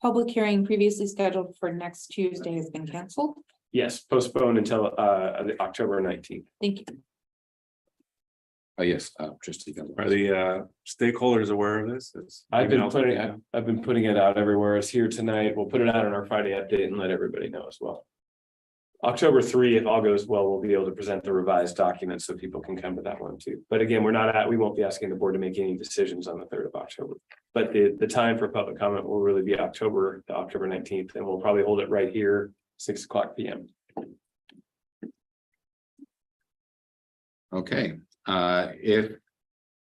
public hearing previously scheduled for next Tuesday has been canceled? Yes, postponed until the October 19th. Thank you. Oh, yes, trustee. Are the stakeholders aware of this? I've been putting it out everywhere. It's here tonight. We'll put it out on our Friday update and let everybody know as well. October 3, if all goes well, we'll be able to present the revised documents so people can come to that one too. But again, we won't be asking the board to make any decisions on the 3rd of October. But the time for public comment will really be October 19th, and we'll probably hold it right here, 6:00 p.m. Okay, if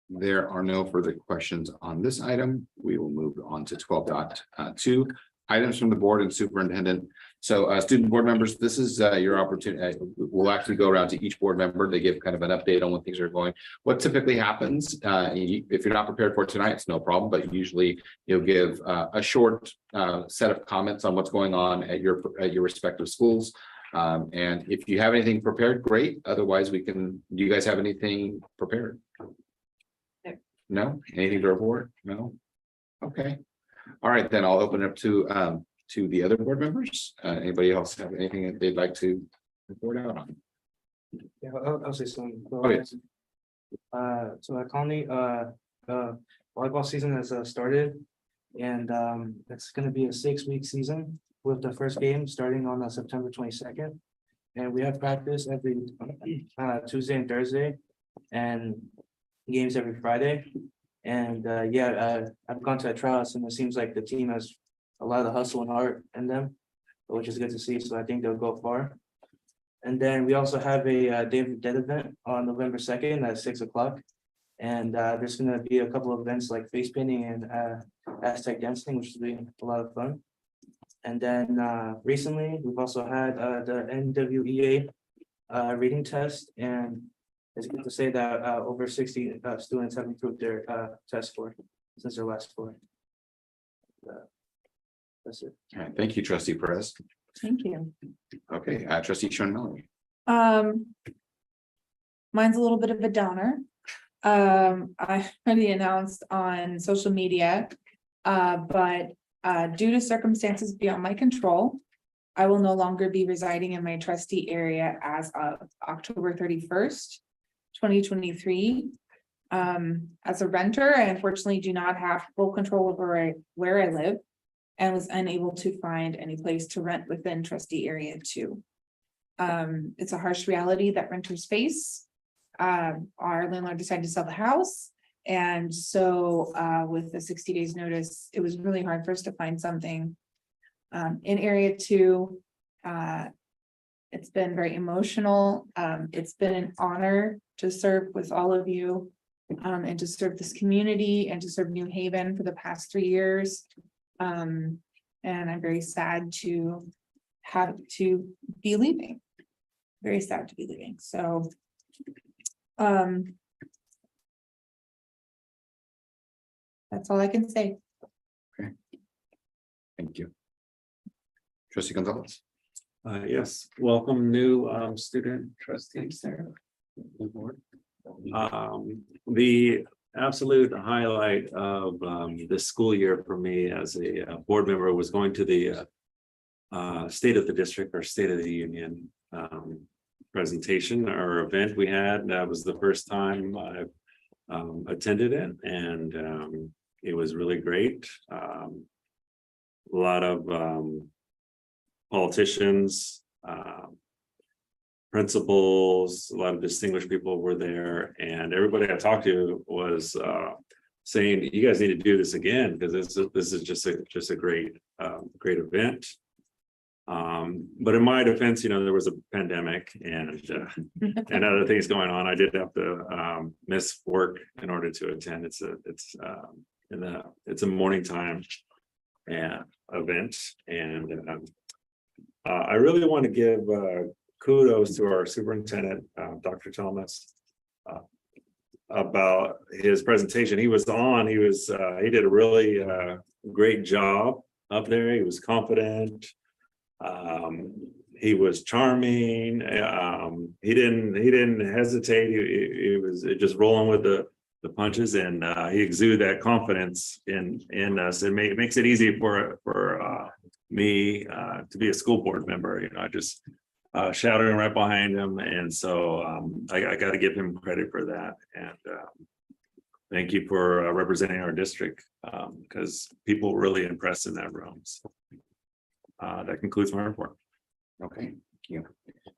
there are no further questions on this item, we will move on to 12.2 items from the board and superintendent. So student board members, this is your opportunity. We'll actually go around to each board member. They give kind of an update on when things are going. What typically happens, if you're not prepared for tonight, it's no problem, but usually you'll give a short set of comments on what's going on at your respective schools. And if you have anything prepared, great. Otherwise, do you guys have anything prepared? No? Anything to report? No? Okay. All right, then I'll open it up to the other board members. Anybody else have anything that they'd like to report out on? Yeah, I'll say something. Oh, yes. So at Conley, volleyball season has started, and it's going to be a 6-week season with the first game starting on September 22nd. And we have practice every Tuesday and Thursday, and games every Friday. And I've gone to a trials, and it seems like the team has a lot of hustle and heart in them, which is good to see. So I think they'll go far. And then we also have a Day of the Dead event on November 2nd at 6:00. And there's going to be a couple of events like face painting and Aztec dancing, which will be a lot of fun. And then recently, we've also had the NWEA reading test, and it's good to say that over 60 students have improved their test score since their last score. That's it. All right, thank you, trustee Perez. Thank you. Okay, trustee Sean Mallory. Mine's a little bit of a downer. I already announced on social media, but due to circumstances beyond my control, I will no longer be residing in my trustee area as of October 31st, 2023. As a renter, I unfortunately do not have full control over where I live, and was unable to find any place to rent within trustee area 2. It's a harsh reality that renters face. Our landlord decided to sell the house. And so with the 60 days notice, it was really hard for us to find something in area 2. It's been very emotional. It's been an honor to serve with all of you and to serve this community and to serve New Haven for the past 3 years. And I'm very sad to have to be leaving. Very sad to be leaving, so. That's all I can say. Thank you. Trustee Gonzalez. Yes, welcome new student trustees. The absolute highlight of this school year for me as a board member was going to the State of the District or State of the Union presentation or event we had. That was the first time I've attended it, and it was really great. A lot of politicians, principals, a lot of distinguished people were there, and everybody I talked to was saying, "You guys need to do this again because this is just a great great event." But in my defense, there was a pandemic and other things going on. I did have to miss work in order to attend. It's a morning time event, and I really want to give kudos to our superintendent, Dr. Thomas, about his presentation. He did a really great job up there. He was confident. He was charming. He didn't hesitate. He was just rolling with the punches, and he exuded that confidence in us. It makes it easy for me to be a school board member. Just shouting right behind him, and so I got to give him credit for that. And thank you for representing our district, because people were really impressed in that room. So, that concludes my report. Okay, thank you.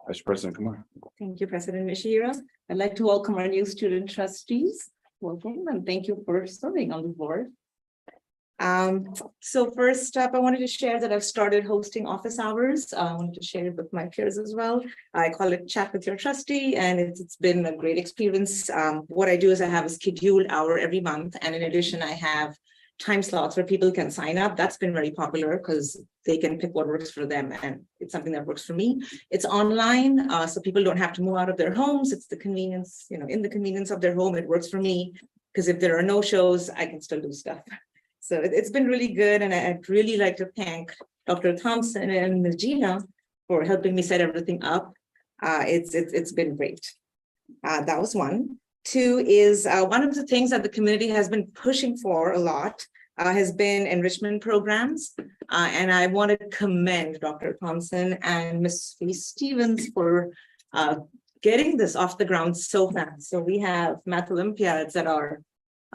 Vice President Kumar. Thank you, President Mishira. I'd like to welcome our new student trustees. Welcome, and thank you for serving on the board. So first up, I wanted to share that I've started hosting office hours. I wanted to share it with my peers as well. I call it Chat with Your Trustee, and it's been a great experience. What I do is I have a scheduled hour every month, and in addition, I have time slots where people can sign up. That's been very popular because they can pick what works for them, and it's something that works for me. It's online, so people don't have to move out of their homes. It's the convenience, in the convenience of their home. It works for me because if there are no shows, I can still do stuff. So it's been really good, and I'd really like to thank Dr. Thompson and Ms. Gina for helping me set everything up. It's been great. That was one. Two is one of the things that the community has been pushing for a lot has been enrichment programs. And I want to commend Dr. Thompson and Ms. Stevens for getting this off the ground so fast. So we have math Olympiads that are,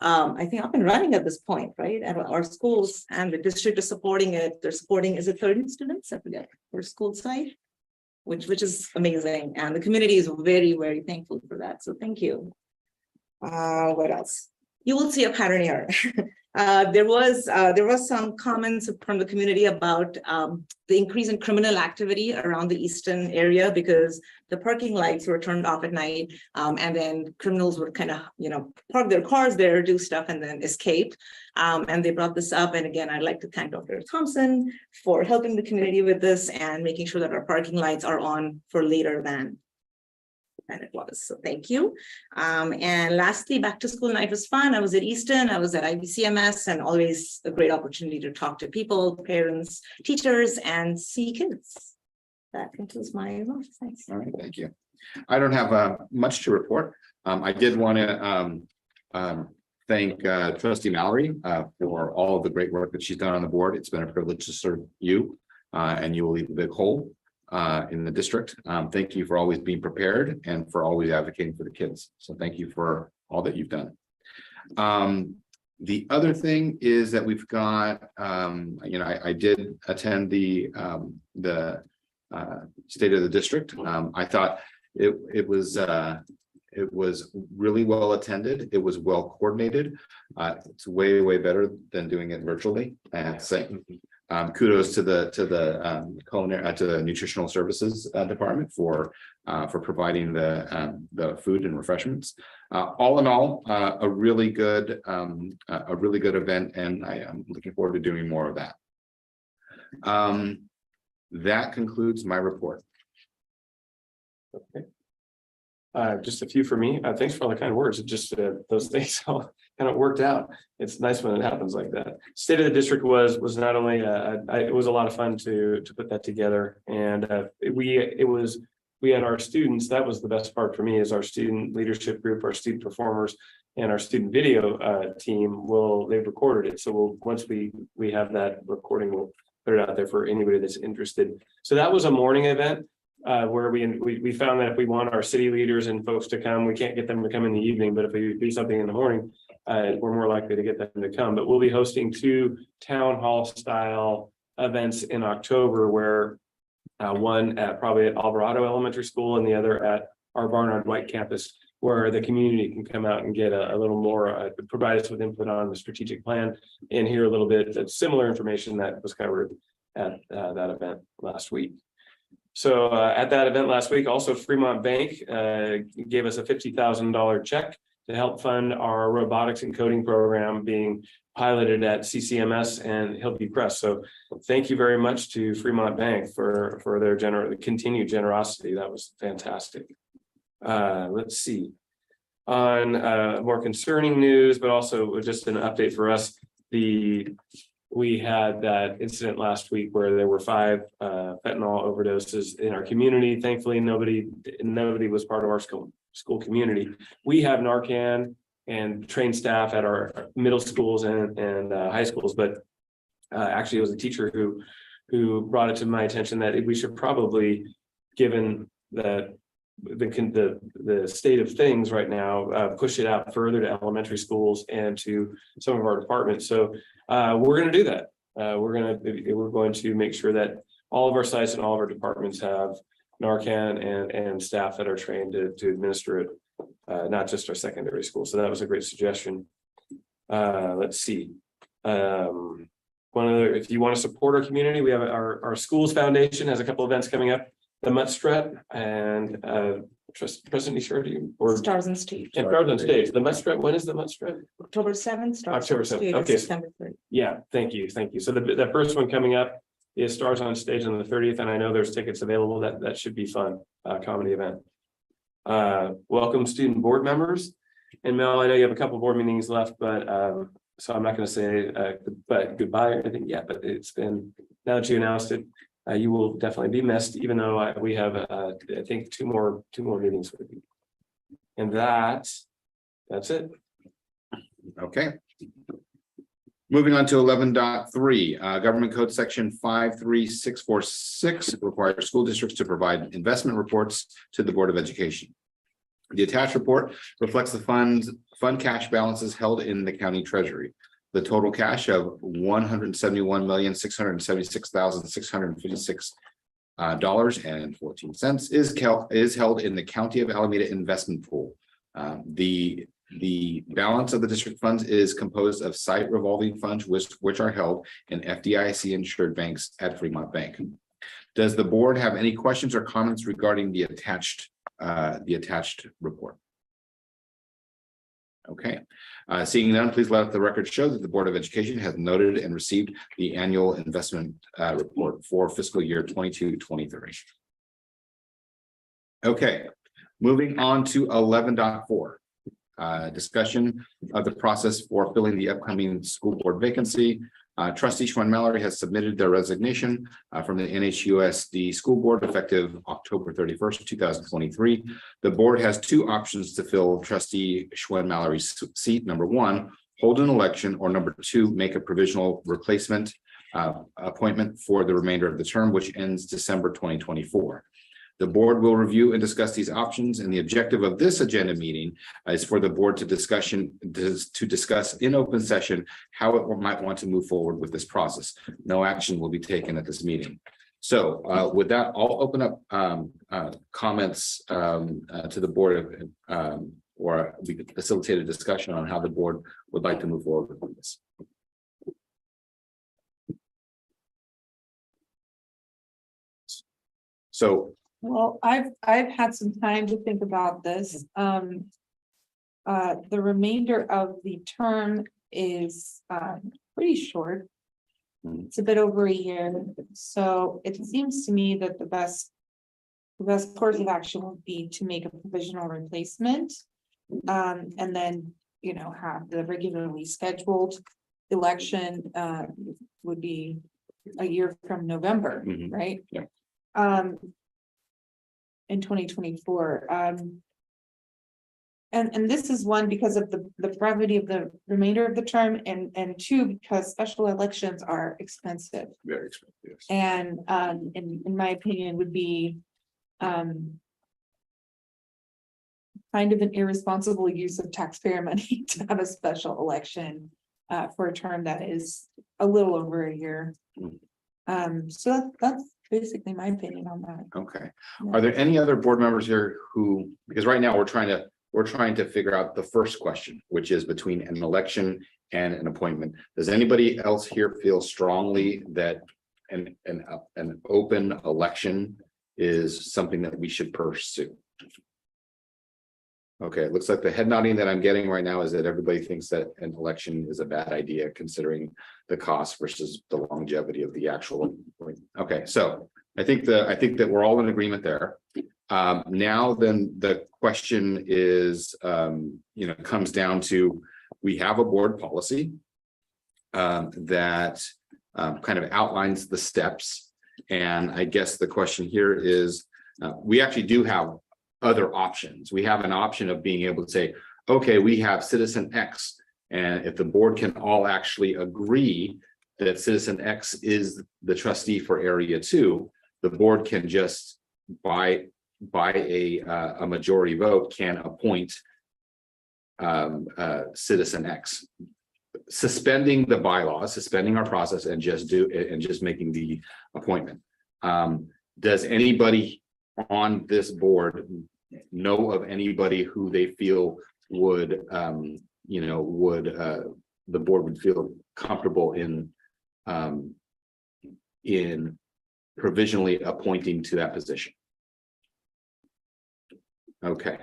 I think, up and running at this point, right? At our schools, and the district is supporting it. They're supporting, is it 30 students? I forget, per school site, which is amazing. And the community is very, very thankful for that. So thank you. What else? You will see a pattern here. There was some comments from the community about the increase in criminal activity around the eastern area because the parking lights were turned off at night, and then criminals would kind of, park their cars there, do stuff, and then escape. And they brought this up. And again, I'd like to thank Dr. Thompson for helping the community with this and making sure that our parking lights are on for later than. And it was, so thank you. And lastly, back to school night was fun. I was at Easton, I was at IBCMS, and always a great opportunity to talk to people, parents, teachers, and see kids. That concludes my remarks. Thanks. All right, thank you. I don't have much to report. I did want to thank Trustee Mallory for all of the great work that she's done on the board. It's been a privilege to serve you, and you will leave a big hole in the district. Thank you for always being prepared and for always advocating for the kids. So thank you for all that you've done. The other thing is that we've got, I did attend the State of the District. I thought it was really well attended. It was well coordinated. It's way, way better than doing it virtually. And kudos to the culinary to the nutritional services department for providing the food and refreshments. All in all, a really good event, and I am looking forward to doing more of that. That concludes my report. Okay. Just a few for me. Thanks for all the kind words. It just, those things all kind of worked out. It's nice when it happens like that. State of the district was not only, it was a lot of fun to put that together. And we had our students, that was the best part for me, is our student leadership group, our student performers, and our student video team they've recorded it. So once we have that recording, we'll put it out there for anybody that's interested. So that was a morning event. Where we found that if we want our city leaders and folks to come, we can't get them to come in the evening, but if we do something in the morning, we're more likely to get them to come. But we'll be hosting 2 town hall style events in October, where one probably at Alvarado Elementary School and the other at our Barnard White campus, where the community can come out and get a little more, provide us with input on the strategic plan and hear a little bit of similar information that was covered at that event last week. So at that event last week, also Fremont Bank gave us a $50,000 check to help fund our robotics and coding program being piloted at CCMS and Hillview Crest. So thank you very much to Fremont Bank for their continued generosity. That was fantastic. Let's see. On more concerning news, but also just an update for us, we had that incident last week where there were 5 fentanyl overdoses in our community. Thankfully, nobody was part of our school community. We have Narcan and trained staff at our middle schools and high schools, but actually it was a teacher who brought it to my attention that we should probably, given that the state of things right now, push it out further to elementary schools and to some of our departments. So we're going to do that. We're going to make sure that all of our sites and all of our departments have Narcan and staff that are trained to administer it, not just our secondary school. So that was a great suggestion. Let's see. One other, if you want to support our community, we have our schools foundation has a couple events coming up. The Mutt Strut and President Ishar, do you or Stars and Stage. and Stars on Stage. The Mutt Strut. When is the Mutt Strut? October 7th. Stars October on 7th. Stage, Okay. September 3rd. Yeah, thank you. So the first one coming up is Stars on Stage on the 30th, and I know there's tickets available. That should be fun. Comedy event. Welcome student board members. And Mel, I know you have a couple board meetings left, but so I'm not going to say goodbye or anything yet. But it's been, now that you announced it, you will definitely be missed, even though we have I think two more meetings with you. And that's it. Okay. Moving on to 11.3, Government Code Section 53646 requires school districts to provide investment reports to the Board of Education. The attached report reflects the fund cash balances held in the county treasury. The total cash of $171,676,656.14 is held in the County of Alameda investment pool. The balance of the district funds is composed of site revolving funds, which are held in FDIC insured banks at Fremont Bank. Does the board have any questions or comments regarding the attached report? Okay, seeing none, please let the record show that the Board of Education has noted and received the annual investment report for fiscal year 22-23. Okay, moving on to 11.4. Discussion of the process for filling the upcoming school board vacancy. Trustee Schwen Mallory has submitted their resignation from the NHUSD School Board effective October 31st, 2023. The board has 2 options to fill Trustee Schwen Mallory's seat. Number 1, hold an election, or number 2, make a provisional replacement appointment for the remainder of the term, which ends December 2024. The board will review and discuss these options, and the objective of this agenda meeting is for the board to discuss in open session how it might want to move forward with this process. No action will be taken at this meeting. So with that, I'll open up comments to the board, or we could facilitate a discussion on how the board would like to move forward with this. So. Well, I've had some time to think about this. The remainder of the term is pretty short. It's a bit over a year, so it seems to me that the best course of action would be to make a provisional replacement. And then, have the regularly scheduled election, would be a year from November, Mhm. right? Yeah. In 2024, and this is one, because of the brevity of the remainder of the term, and two, because special elections are expensive. Very expensive. Yes. And in my opinion, would be kind of an irresponsible use of taxpayer money to have a special election for a term that is a little over a year. So that's basically my opinion on that. Okay. Are there any other board members here who, because right now we're trying to figure out the first question, which is between an election and an appointment. Does anybody else here feel strongly that an open election is something that we should pursue? Okay, it looks like the head nodding that I'm getting right now is that everybody thinks that an election is a bad idea, considering the cost versus the longevity of the actual. Okay, so I think that we're all in agreement there. Now then the question is, comes down to, we have a board policy that kind of outlines the steps. And I guess the question here is, we actually do have other options. We have an option of being able to say, okay, we have citizen X. And if the board can all actually agree that citizen X is the trustee for area 2, the board can just by a majority vote can appoint citizen X, suspending the bylaws, suspending our process, and just making the appointment. Does anybody on this board know of anybody who they feel would the board would feel comfortable in provisionally appointing to that position? Okay.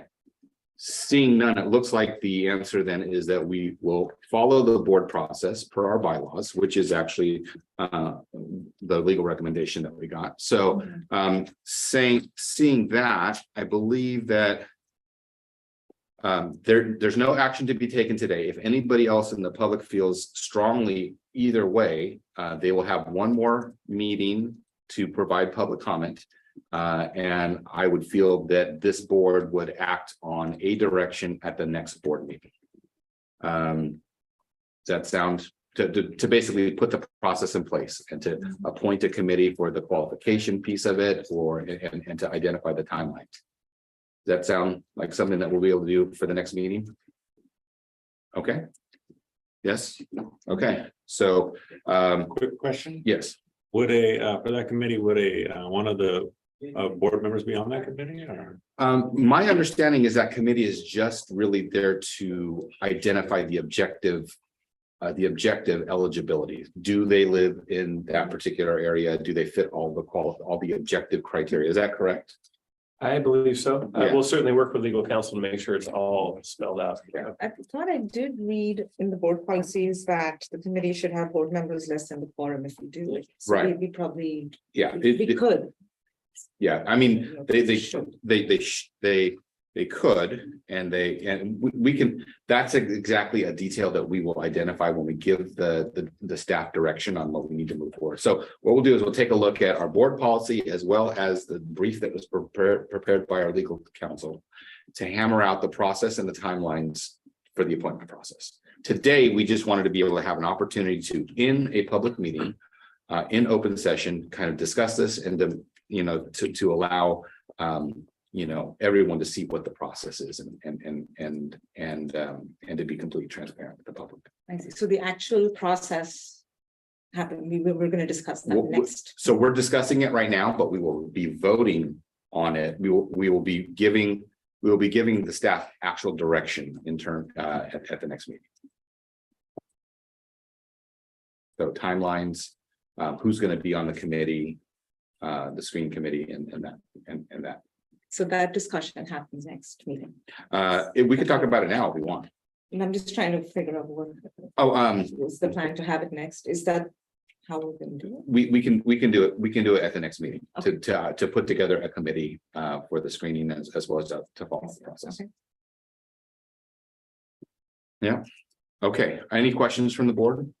Seeing none, it looks like the answer then is that we will follow the board process per our bylaws, which is actually the legal recommendation that we got. So seeing that, I believe that there's no action to be taken today. If anybody else in the public feels strongly either way, they will have one more meeting to provide public comment. And I would feel that this board would act on a direction at the next board meeting. Does that sound to basically put the process in place and to appoint a committee for the qualification piece of it, and to identify the timeline? Does that sound like something that we'll be able to do for the next meeting? Okay. Yes. Okay. So Quick question. yes. Would for that committee, would one of the board members be on that committee, or? My understanding is that committee is just really there to identify the objective eligibility. Do they live in that particular area? Do they fit all the objective criteria? Is that correct? I believe so. Yeah. We'll certainly work with legal counsel to make sure it's all spelled out. I thought I did read in the board policies that the committee should have board members less than the quorum if we do it. So Right. we probably, Yeah. we could. Yeah, I mean, they could, and we can, that's exactly a detail that we will identify when we give the staff direction on what we need to move forward. So what we'll do is we'll take a look at our board policy as well as the brief that was prepared by our legal counsel to hammer out the process and the timelines for the appointment process. Today, we just wanted to be able to have an opportunity to, in a public meeting, in open session, kind of discuss this and to allow everyone to see what the process is and to be completely transparent with the public. I see. So the actual process happened, we're going to discuss that next. So we're discussing it right now, but we will be voting on it. We will be giving the staff actual direction in turn at the next meeting. So timelines, who's going to be on the committee, the screening committee, and that. So that discussion happens next meeting. We could talk about it now if we want. And I'm just trying to figure out what. Oh, Is the plan to have it next? Is that how we're gonna do it? We can do it at the next meeting to put together a committee for the screening as well as to follow the process. Okay. Yeah, okay, any questions from the board?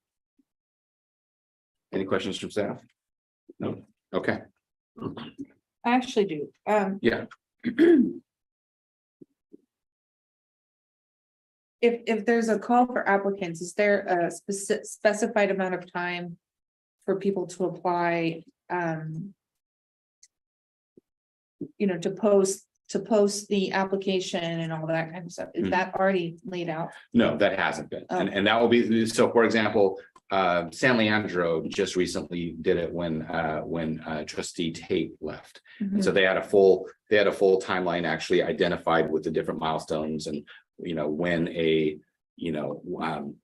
Any questions from staff? No, okay, I actually do. yeah, If there's a call for applicants, is there a specified amount of time for people to apply? To post the application and all that kind of stuff. Is Mhm. that already laid out? no, that hasn't been, Oh. and that will be, so for example. San Leandro just recently did it when trustee Tate left. And so they had a full timeline actually identified with the different milestones and, when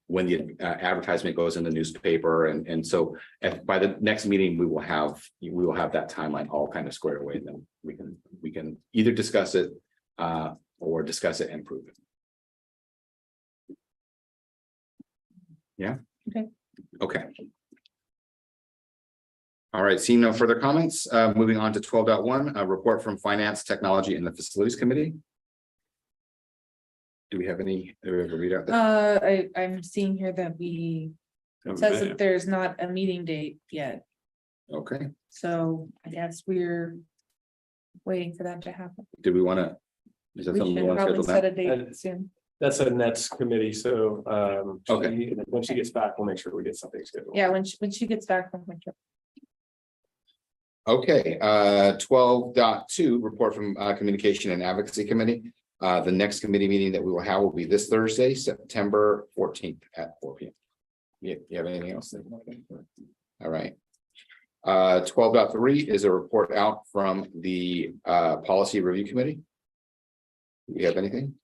when the advertisement goes in the newspaper. And so by the next meeting, we will have that timeline all kind of squared away. Then we can either discuss it or discuss it and prove it. Yeah. Okay. Okay. All right, seeing no further comments, moving on to 12.1, a report from Finance, Technology and the Facilities Committee. Do we have any, do we have a readout? I'm seeing here that it says that there's not a meeting date yet, Okay, so I guess we're waiting for that to happen. do we want to? Is that We something we should want to probably schedule set now? a date soon. That's a Nets committee, so Okay. when she gets back, we'll make sure we get something scheduled. Yeah, when she gets back from winter. Okay, 12.2, report from Communication and Advocacy Committee. The next committee meeting that we will have will be this Thursday, September 14th at 4 p.m. You have anything else? All right. 12.3 is a report out from the Policy Review Committee. Do we have anything?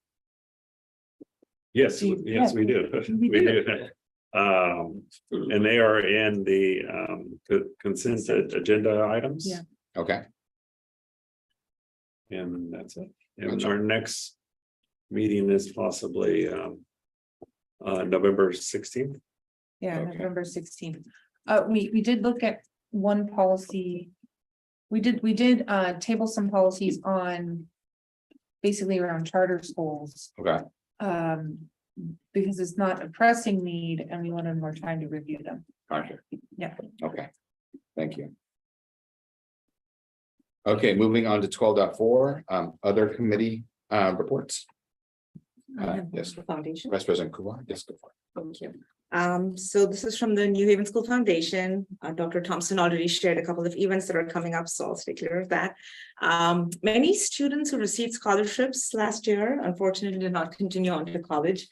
Yes, yes, we do. We We do. do. And they are in the consent agenda items. Yeah. Okay, And that's it. And our next meeting is possibly November 16th. Yeah, Okay. November 16th. We did look at one policy. We did table some policies on basically around charter schools. okay, Because it's not a pressing need and we wanted more time to review them. gotcha. Yeah. Okay, thank you. Okay, moving on to 12.4, other committee reports. Yes, Foundation. Vice President Kumar, yes, go for it. Thank you. So this is from the New Haven School Foundation. Dr. Thompson already shared a couple of events that are coming up, so I'll stay clear of that. Many students who received scholarships last year, unfortunately, did not continue on to college.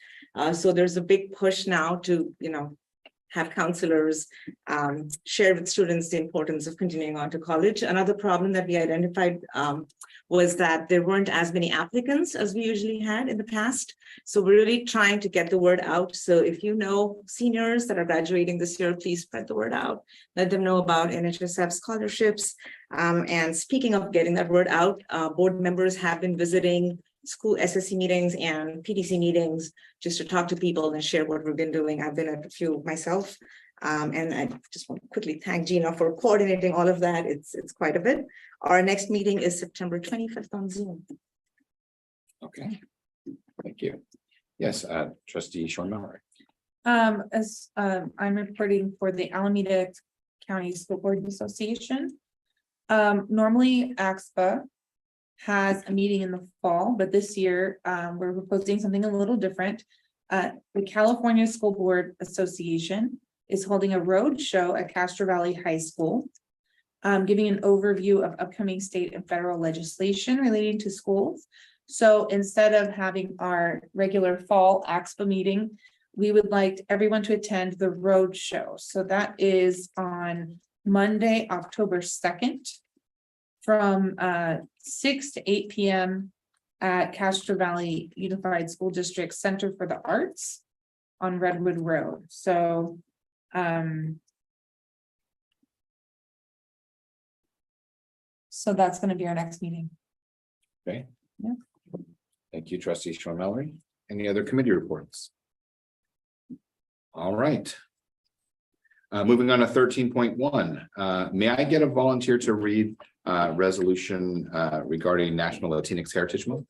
So there's a big push now to, have counselors share with students the importance of continuing on to college. Another problem that we identified was that there weren't as many applicants as we usually had in the past. So we're really trying to get the word out. So if you know seniors that are graduating this year, please spread the word out. Let them know about NHSF scholarships. And speaking of getting that word out, board members have been visiting school SSC meetings and PTC meetings just to talk to people and share what we've been doing. I've been at a few myself. And I just want to quickly thank Gina for coordinating all of that. It's quite a bit. Our next meeting is September 25th on Zoom. Okay, thank you. Yes, trustee Sean Mallory. As I'm reporting for the Alameda County School Board Association. Normally AXPA has a meeting in the fall, but this year we're proposing something a little different. The California School Board Association is holding a road show at Castro Valley High School, giving an overview of upcoming state and federal legislation relating to schools. So instead of having our regular fall AXPA meeting, we would like everyone to attend the road show. So that is on Monday, October 2nd. From 6 to 8 p.m. at Castro Valley Unified School District Center for the Arts on Redwood Road. So that's going to be our next meeting. Okay. Yeah. Thank you, trustee Sean Mallory. Any other committee reports? All right. Moving on to 13.1, may I get a volunteer to read resolution regarding National Latinx Heritage Month?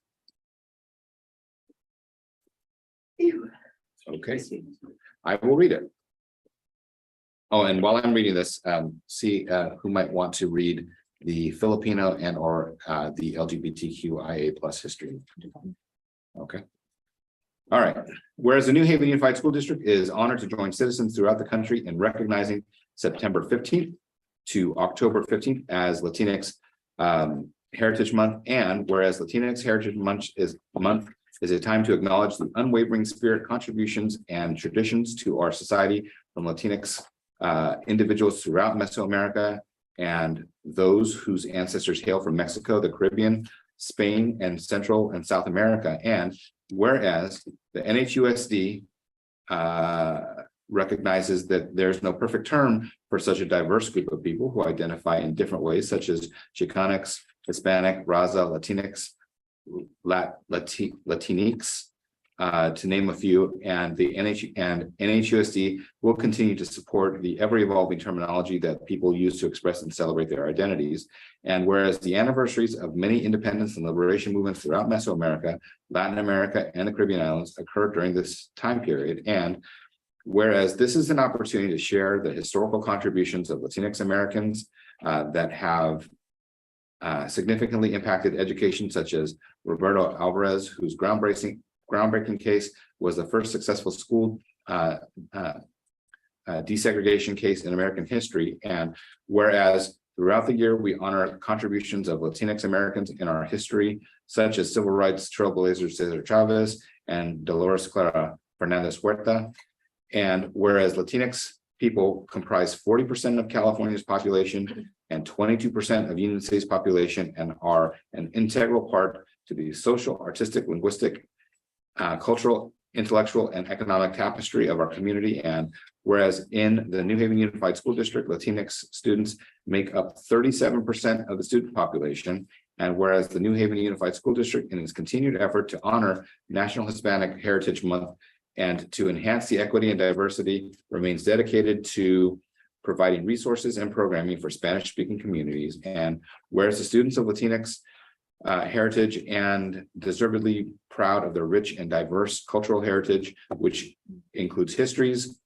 Okay, I will read it. Oh, and while I'm reading this, see who might want to read the Filipino and or the LGBTQIA+ history. Okay. All right. Whereas the New Haven Unified School District is honored to join citizens throughout the country in recognizing September 15th to October 15th as Latinx Heritage Month, and whereas Latinx Heritage Month is a time to acknowledge the unwavering spirit, contributions, and traditions to our society from Latinx individuals throughout Mesoamerica and those whose ancestors hail from Mexico, the Caribbean, Spain, and Central and South America. And whereas the NHUSD recognizes that there's no perfect term for such a diverse group of people who identify in different ways, such as Chicanx, Hispanic, Raza, Latinx, Latinx, to name a few, and the NHUSD will continue to support the ever-evolving terminology that people use to express and celebrate their identities. And whereas the anniversaries of many independence and liberation movements throughout Mesoamerica, Latin America, and the Caribbean islands occurred during this time period, and whereas this is an opportunity to share the historical contributions of Latinx Americans that have significantly impacted education, such as Roberto Alvarez, whose groundbreaking case was the first successful school desegregation case in American history. And whereas throughout the year, we honor contributions of Latinx Americans in our history, such as civil rights trailblazer Cesar Chavez and Dolores Clara Fernandez Huerta. And whereas Latinx people comprise 40% of California's population and 22% of United States population and are an integral part to the social, artistic, linguistic, cultural, intellectual, and economic tapestry of our community. And whereas in the New Haven Unified School District, Latinx students make up 37% of the student population. And whereas the New Haven Unified School District, in its continued effort to honor National Hispanic Heritage Month and to enhance the equity and diversity, remains dedicated to providing resources and programming for Spanish-speaking communities. And whereas the students of Latinx heritage and deservedly proud of their rich and diverse cultural heritage, which includes histories,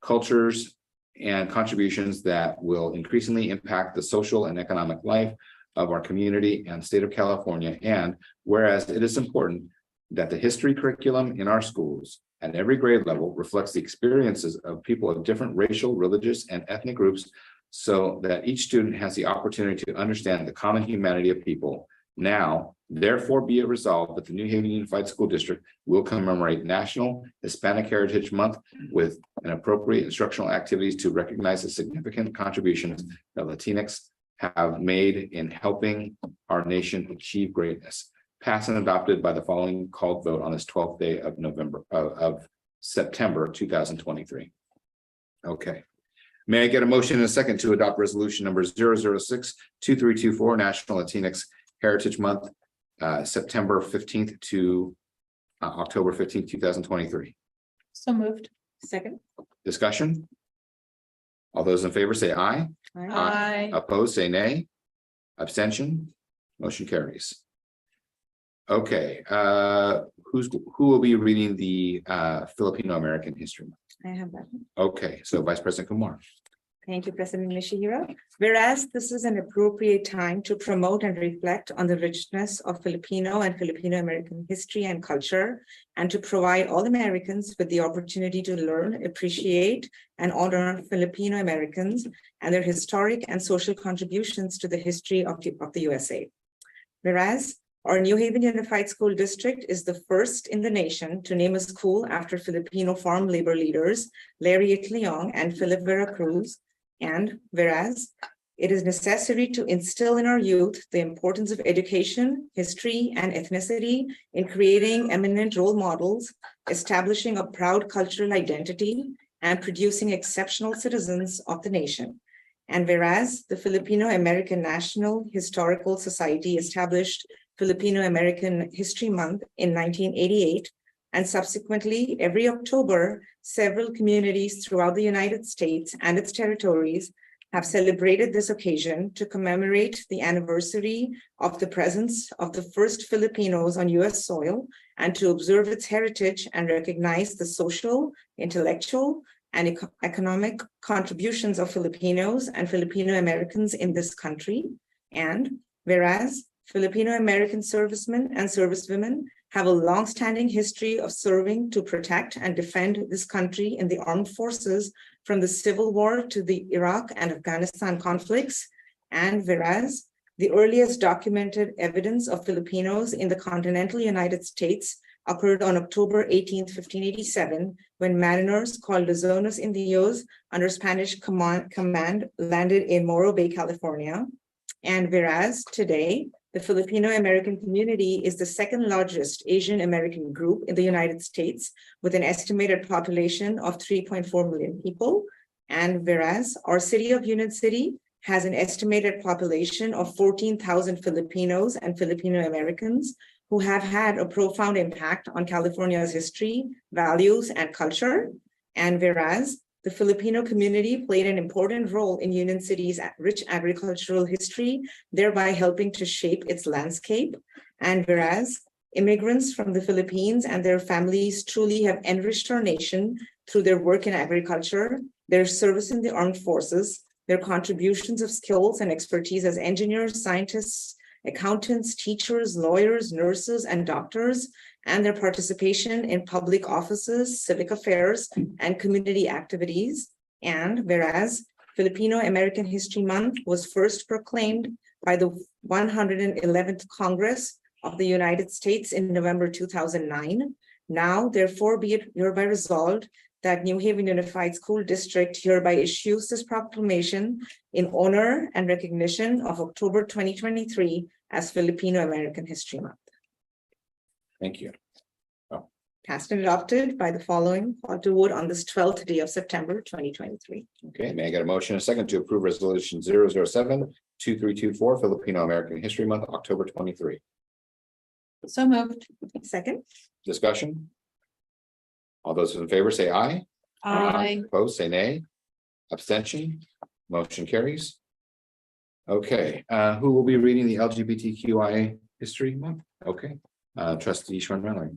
cultures, and contributions that will increasingly impact the social and economic life of our community and state of California. And whereas it is important that the history curriculum in our schools at every grade level reflects the experiences of people of different racial, religious, and ethnic groups, so that each student has the opportunity to understand the common humanity of people. Now, therefore, be it resolved that the New Haven Unified School District will commemorate National Hispanic Heritage Month with an appropriate instructional activities to recognize the significant contributions that Latinx have made in helping our nation achieve greatness. Passed and adopted by the following called vote on this 12th day of September 2023. Okay. May I get a motion and a second to adopt resolution number 006-2324, National Latinx Heritage Month, September 15th to October 15th, 2023. So moved. Second. Discussion? All those in favor say aye. Aye. Opposed, say nay. Abstention? Motion carries. Okay, who will be reading the Filipino American History Month? I have that. Okay, so Vice President Kumar. Thank you, President Nishihiro. Whereas this is an appropriate time to promote and reflect on the richness of Filipino and Filipino American history and culture, and to provide all Americans with the opportunity to learn, appreciate, and honor Filipino Americans and their historic and social contributions to the history of the USA. Whereas our New Haven Unified School District is the first in the nation to name a school after Filipino farm labor leaders, Lariat Leong and Philip Vera Cruz. And whereas it is necessary to instill in our youth the importance of education, history, and ethnicity in creating eminent role models, establishing a proud cultural identity, and producing exceptional citizens of the nation. And whereas the Filipino American National Historical Society established Filipino American History Month in 1988 and subsequently, every October, several communities throughout the United States and its territories have celebrated this occasion to commemorate the anniversary of the presence of the first Filipinos on US soil and to observe its heritage and recognize the social, intellectual, and economic contributions of Filipinos and Filipino Americans in this country. And whereas Filipino American servicemen and servicewomen have a long-standing history of serving to protect and defend this country in the armed forces from the Civil War to the Iraq and Afghanistan conflicts. And whereas the earliest documented evidence of Filipinos in the continental United States occurred on October 18, 1587, when mariners called Luzonos Indios under Spanish command landed in Morro Bay, California. And whereas today, the Filipino American community is the second largest Asian American group in the United States with an estimated population of 3.4 million people. And whereas our city of Union City has an estimated population of 14,000 Filipinos and Filipino Americans who have had a profound impact on California's history, values, and culture. And whereas the Filipino community played an important role in Union City's rich agricultural history, thereby helping to shape its landscape. And whereas immigrants from the Philippines and their families truly have enriched our nation through their work in agriculture, their service in the armed forces, their contributions of skills and expertise as engineers, scientists, accountants, teachers, lawyers, nurses, and doctors, and their participation in public offices, civic affairs, and community activities. And whereas Filipino American History Month was first proclaimed by the 111th Congress of the United States in November 2009, now therefore be it hereby resolved that New Haven Unified School District hereby issues this proclamation in honor and recognition of October 2023 as Filipino American History Month. Thank you. Passed and adopted by the following called to vote on this 12th day of September 2023. Okay, may I get a motion and a second to approve resolution 007-2324 Filipino American History Month, October 23. So moved. Second. Discussion? All those in favor say aye. Aye. Opposed, say nay. Abstention, motion carries. Okay, who will be reading the LGBTQIA History Month? Okay, trustee Sean Mallory.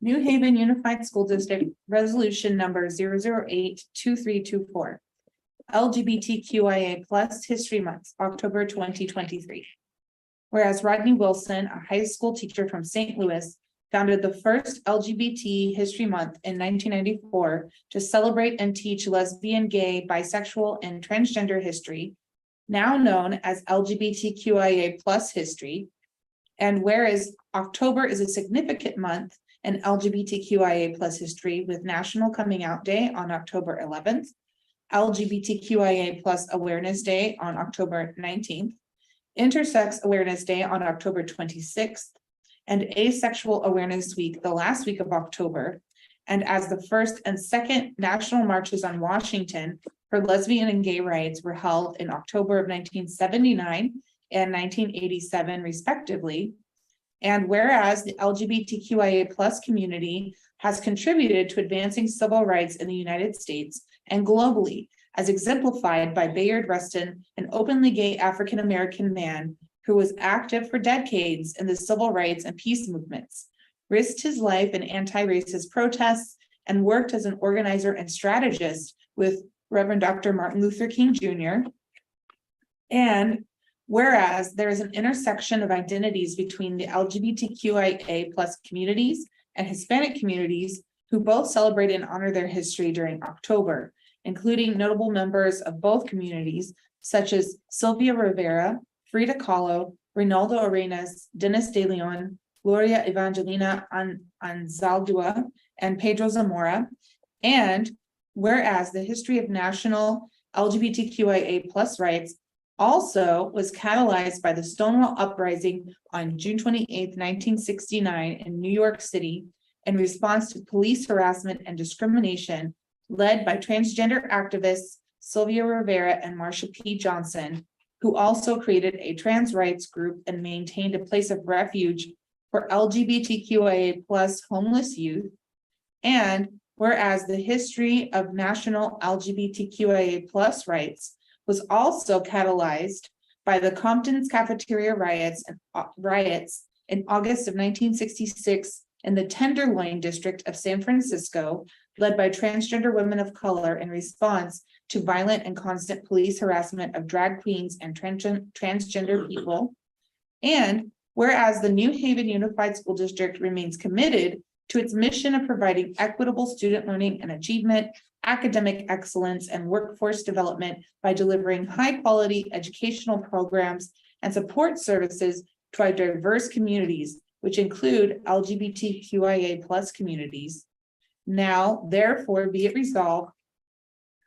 New Haven Unified School District Resolution Number 008-2324. LGBTQIA History Month, October 2023. Whereas Rodney Wilson, a high school teacher from St. Louis, founded the first LGBT History Month in 1994 to celebrate and teach lesbian, gay, bisexual, and transgender history, now known as LGBTQIA history. And whereas October is a significant month in LGBTQIA history with National Coming Out Day on October 11th, LGBTQIA Awareness Day on October 19th, Intersex Awareness Day on October 26th, and Asexual Awareness Week the last week of October, and as the first and second national marches on Washington for lesbian and gay rights were held in October of 1979 and 1987 respectively. And whereas the LGBTQIA community has contributed to advancing civil rights in the United States and globally, as exemplified by Bayard Rustin, an openly gay African-American man who was active for decades in the civil rights and peace movements, risked his life in anti-racist protests, and worked as an organizer and strategist with Reverend Dr. Martin Luther King Jr. And whereas there is an intersection of identities between the LGBTQIA communities and Hispanic communities who both celebrate and honor their history during October, including notable members of both communities, such as Sylvia Rivera, Frida Kahlo, Reynaldo Arenas, Dennis De Leon, Gloria Evangelina Anzaldúa, and Pedro Zamora. And whereas the history of national LGBTQIA rights also was catalyzed by the Stonewall Uprising on June 28, 1969 in New York City in response to police harassment and discrimination led by transgender activists Sylvia Rivera and Marsha P. Johnson, who also created a trans rights group and maintained a place of refuge for LGBTQIA plus homeless youth. And whereas the history of national LGBTQIA plus rights was also catalyzed by the Compton's cafeteria riots in August of 1966 in the Tenderloin district of San Francisco, led by transgender women of color in response to violent and constant police harassment of drag queens and transgender people. And whereas the New Haven Unified School District remains committed to its mission of providing equitable student learning and achievement, academic excellence, and workforce development by delivering high-quality educational programs and support services to our diverse communities, which include LGBTQIA plus communities. Now, therefore, be it resolved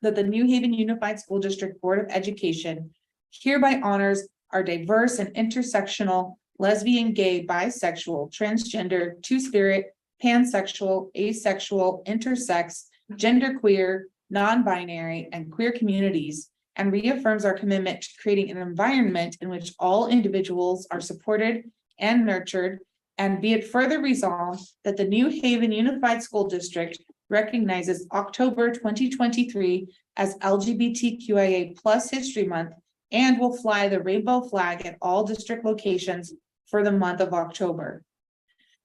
that the New Haven Unified School District Board of Education hereby honors our diverse and intersectional lesbian, gay, bisexual, transgender, two-spirit, pansexual, asexual, intersex, genderqueer, non-binary, and queer communities, and reaffirms our commitment to creating an environment in which all individuals are supported and nurtured. And be it further resolved that the New Haven Unified School District recognizes October 2023 as LGBTQIA plus History Month and will fly the rainbow flag at all district locations for the month of October.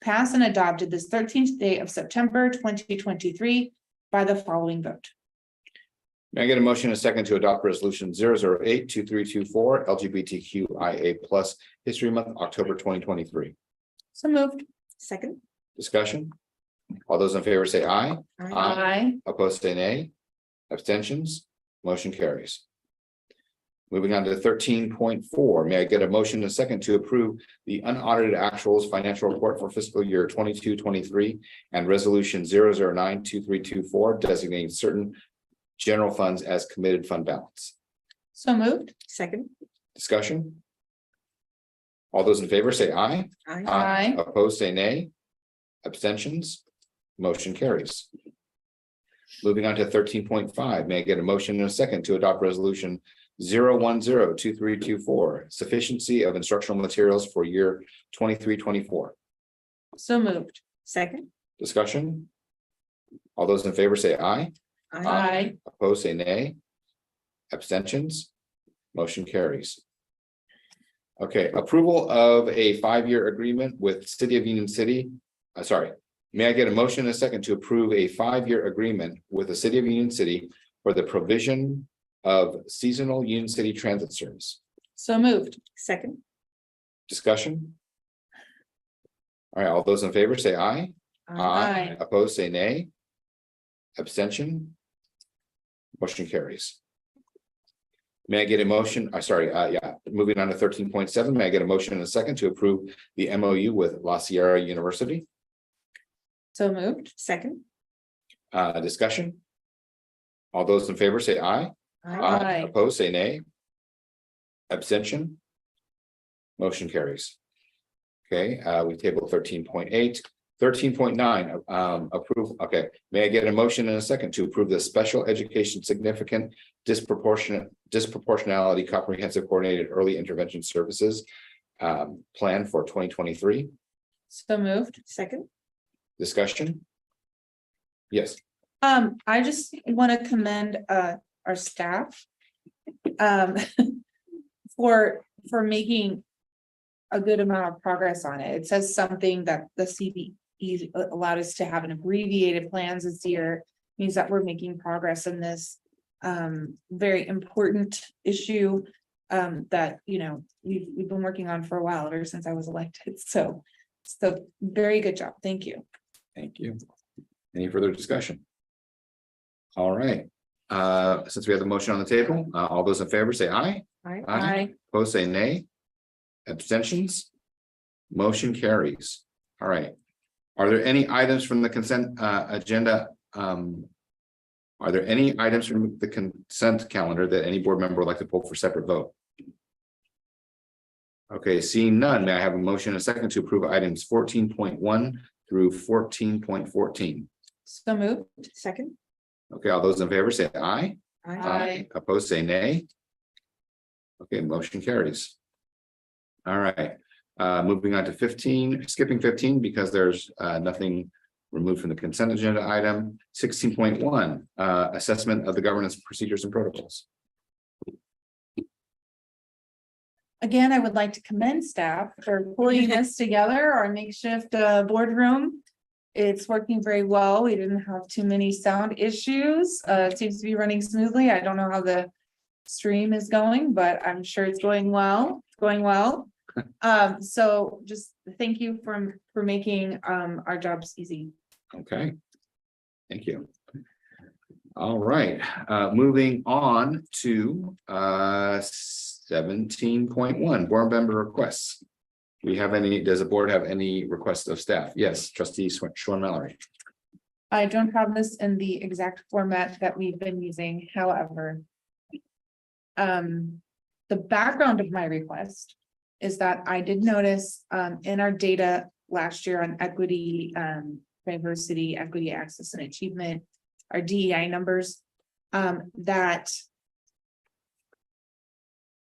Passed and adopted this 13th day of September 2023 by the following vote. May I get a motion and a second to adopt resolution 008-2324 LGBTQIA plus History Month, October 2023? So moved. Second. Discussion? All those in favor say aye. Aye. Opposed, say nay. Abstentions? Motion carries. Moving on to 13.4, may I get a motion and a second to approve the unaudited actuals financial report for fiscal year 22-23 and resolution 009-2324 designating certain general funds as committed fund balance. So moved. Second. Discussion? All those in favor say aye. Aye. Opposed, say nay. Abstentions? Motion carries. Moving on to 13.5, may I get a motion and a second to adopt resolution 010-2324 sufficiency of instructional materials for year 23-24. So moved. Second. Discussion? All those in favor say aye. Aye. Opposed, say nay. Abstentions? Motion carries. Okay, approval of a 5-year agreement with City of Union City. May I get a motion and a second to approve a 5-year agreement with the City of Union City for the provision of seasonal Union City transit service? So moved. Second. Discussion? All right, all those in favor say aye. Aye. Opposed, say nay. Abstention? Motion carries. May I get a motion? Moving on to 13.7, may I get a motion and a second to approve the MOU with La Sierra University? So moved. Second. Discussion? All those in favor say aye. Aye. Opposed, say nay. Abstention? Motion carries. Okay, we tabled 13.8. 13.9, approve. Okay, may I get a motion and a second to approve the special education significant disproportionality comprehensive coordinated early intervention services plan for 2023? So moved. Second. Discussion? Yes. I just want to commend our staff for making a good amount of progress on it. It says something that the CBE allowed us to have an abbreviated plans this year, means that we're making progress in this very important issue that, you know, we've been working on for a while, ever since I was elected. So very good job. Thank you. Thank you. Any further discussion? All right. Since we have the motion on the table, all those in favor say aye. Aye. Opposed, say nay. Abstentions? Motion carries. All right. Are there any items from the consent agenda? Are there any items from the consent calendar that any board member would like to pull for separate vote? Okay, seeing none, may I have a motion and a second to approve items 14.1 through 14.14? So moved. Second. Okay, all those in favor say aye. Aye. Opposed, say nay. Okay, motion carries. All right, Moving on to 15, skipping 15 because there's nothing removed from the consent agenda item. 16.1, assessment of the governance procedures and protocols. Again, I would like to commend staff for pulling this together, our makeshift boardroom. It's working very well. We didn't have too many sound issues. It seems to be running smoothly. I don't know how the stream is going, but I'm sure it's going well. It's going well. So just thank you for making our jobs easy. Okay. Thank you. All right, moving on to 17.1, board member requests. Does the board have any requests of staff? Yes, trustee Sean Mallory. I don't have this in the exact format that we've been using, however. The background of my request is that I did notice in our data last year on equity, diversity, equity, access, and achievement, our DEI numbers, that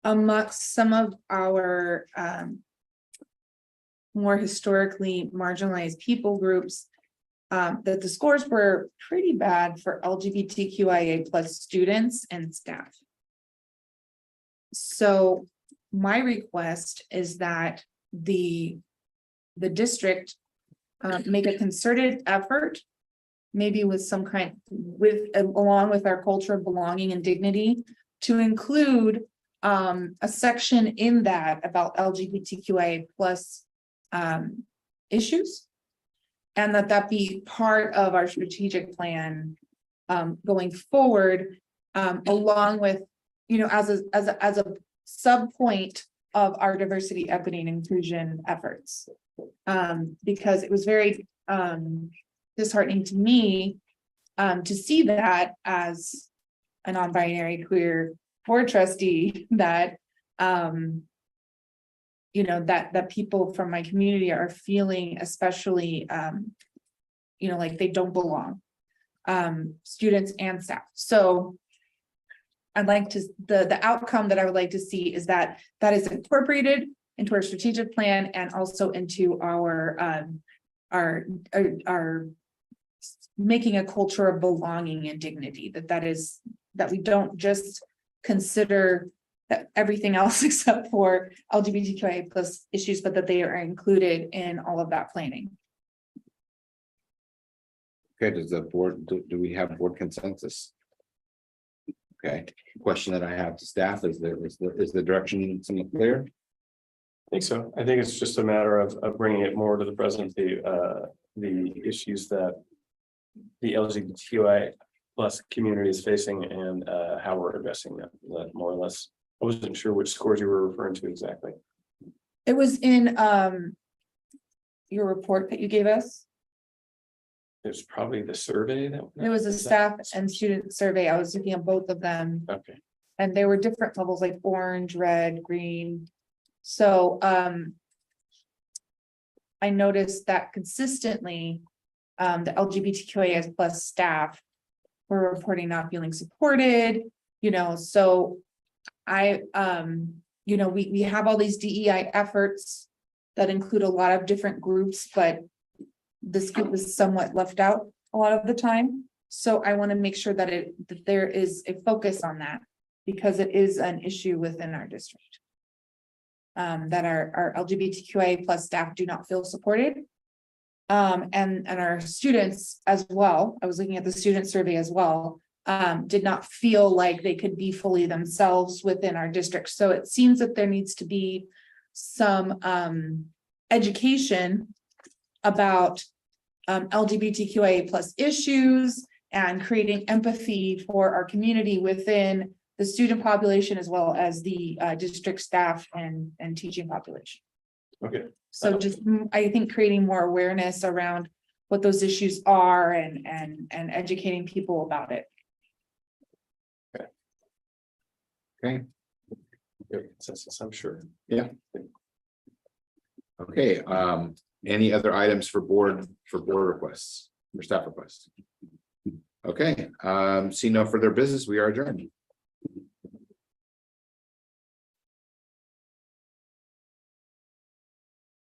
amongst some of our more historically marginalized people groups, that the scores were pretty bad for LGBTQIA plus students and staff. So my request is that the district make a concerted effort, maybe with some kind, along with our culture of belonging and dignity, to include a section in that about LGBTQIA plus issues, and that be part of our strategic plan going forward, along with, as a sub point of our diversity, equity, and inclusion efforts, because it was very disheartening to me to see that as a non-binary queer board trustee, that that people from my community are feeling especially like they don't belong, students and staff. So I'd like to, the outcome that I would like to see is that is incorporated into our strategic plan and also into our making a culture of belonging and dignity, that we don't just consider that everything else except for LGBTQIA plus issues, but that they are included in all of that planning. Okay, does the board, do we have board consensus? Okay, question that I have to staff is the direction somewhat clear? I think so. I think it's just a matter of bringing it more to the present, the issues that the LGBTQI plus community is facing and how we're addressing them, more or less. I wasn't sure which scores you were referring to exactly. It was in your report that you gave us. It's probably the survey that. It was a staff and student survey. I was looking at both of them. Okay. And there were different levels like orange, red, green. So I noticed that consistently the LGBTQIA plus staff were reporting not feeling supported, so I we have all these DEI efforts that include a lot of different groups, but this group is somewhat left out a lot of the time. So I want to make sure that there is a focus on that, because it is an issue within our district. That our LGBTQIA plus staff do not feel supported. And our students as well. I was looking at the student survey as well. Did not feel like they could be fully themselves within our district. So it seems that there needs to be some education about LGBTQIA plus issues and creating empathy for our community within the student population as well as the district staff and teaching population. Okay. So just, I think creating more awareness around what those issues are and educating people about it. Okay. Consensus, I'm sure. Yeah. Okay, any other items for board requests or staff requests? Okay, see no further business, we are adjourned.